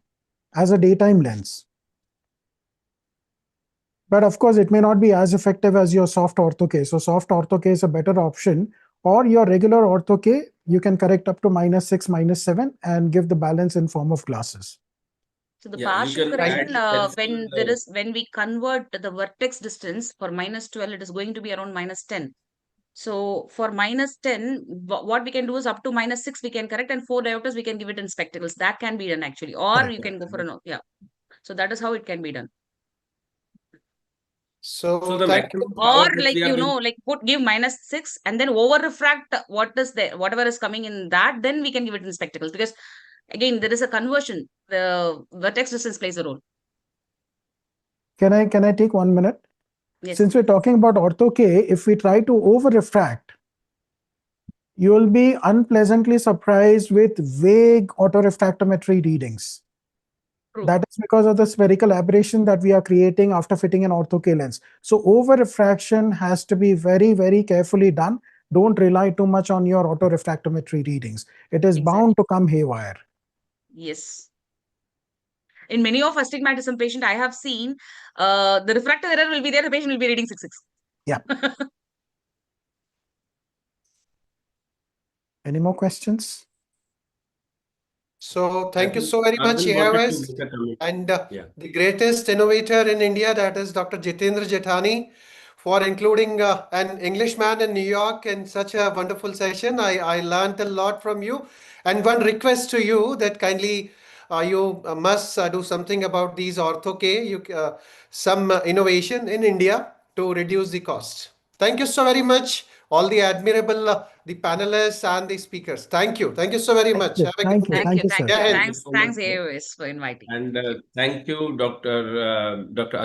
as a daytime lens. But of course, it may not be as effective as your soft ortho-K. So soft ortho-K is a better option. Or your regular ortho-K, you can correct up to -6, -7 and give the balance in form of glasses. So the partial correction, add when we convert the vertex distance for -12, it is going to be around -10. So for -10, what we can do is up to -6 we can correct, and 4 diopters we can give it in spectacles. That can be done actually, or Correct. you can go for So that is how it can be done. So the thank maximum you. power Or that like we have give -6 and then over refract whatever is coming in that, then we can give it in spectacles, because again there is a conversion. The vertex distance plays a role. Can I take 1 minute? Yes. Since we're talking about ortho-K, if we try to over refract, you will be unpleasantly surprised with vague autorefractometry readings. True. That is because of the spherical aberration that we are creating after fitting an ortho-K lens. So over refraction has to be very, very carefully done. Don't rely too much on your autorefractometry readings. It is bound to come haywire. Yes. In many of astigmatism patient, I have seen the refractive error will be there, the patient will be reading 6.6. Yeah. Any more questions? So thank you think so very much, Arvind wanted to AIOS. make a comment. And Yeah. the greatest innovator in India, that is Dr. Jitendra Jethani, for including an Englishman in New York in such a wonderful session. I learned a lot from you. And one request to you that kindly you must do something about these Ortho-K, some innovation in India to reduce the cost. Thank you so very much, all the admirable the panelists and the speakers. Thank you. Thank you so very much. Have a Thank good you. day. Thank you, Thank sir. you. Jai Hind. Thank you so Thanks, much, sir. AOS, for inviting. And thank you, Dr.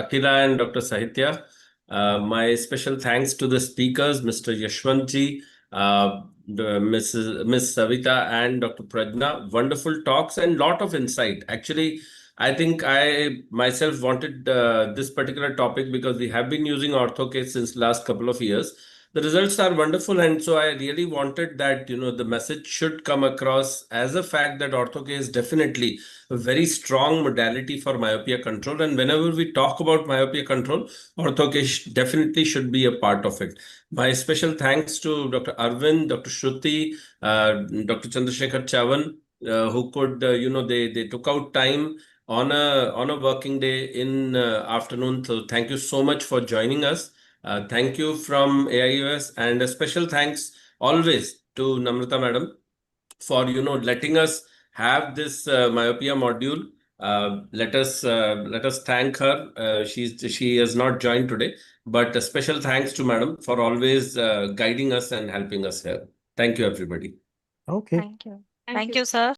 Akila and Dr. Sahitya. My special thanks to the speakers, Mr. Yashwantji, Miss Savita, and Dr. Prajna. Wonderful talks and lot of insight. Actually, I think I myself wanted this particular topic because we have been using Ortho-K since last couple of years. The results are wonderful, and so I really wanted that the message should come across as a fact that Ortho-K is definitely a very strong modality for myopia control. And whenever we talk about myopia control, Ortho-K definitely should be a part of it. My special thanks to Dr. Arvind, Dr. Shruti, Dr. Chandrasekhar Chavan, who could, they took out time on a working day in afternoon. So thank you so much for joining us. Thank you from AIUS, and a special thanks always to Namrata Madam for letting us have this myopia module. Let us thank her. She has not joined today, but a special thanks to Madam for always guiding us and helping us here. Thank you, everybody. Okay. Thank you. Thank you, sir.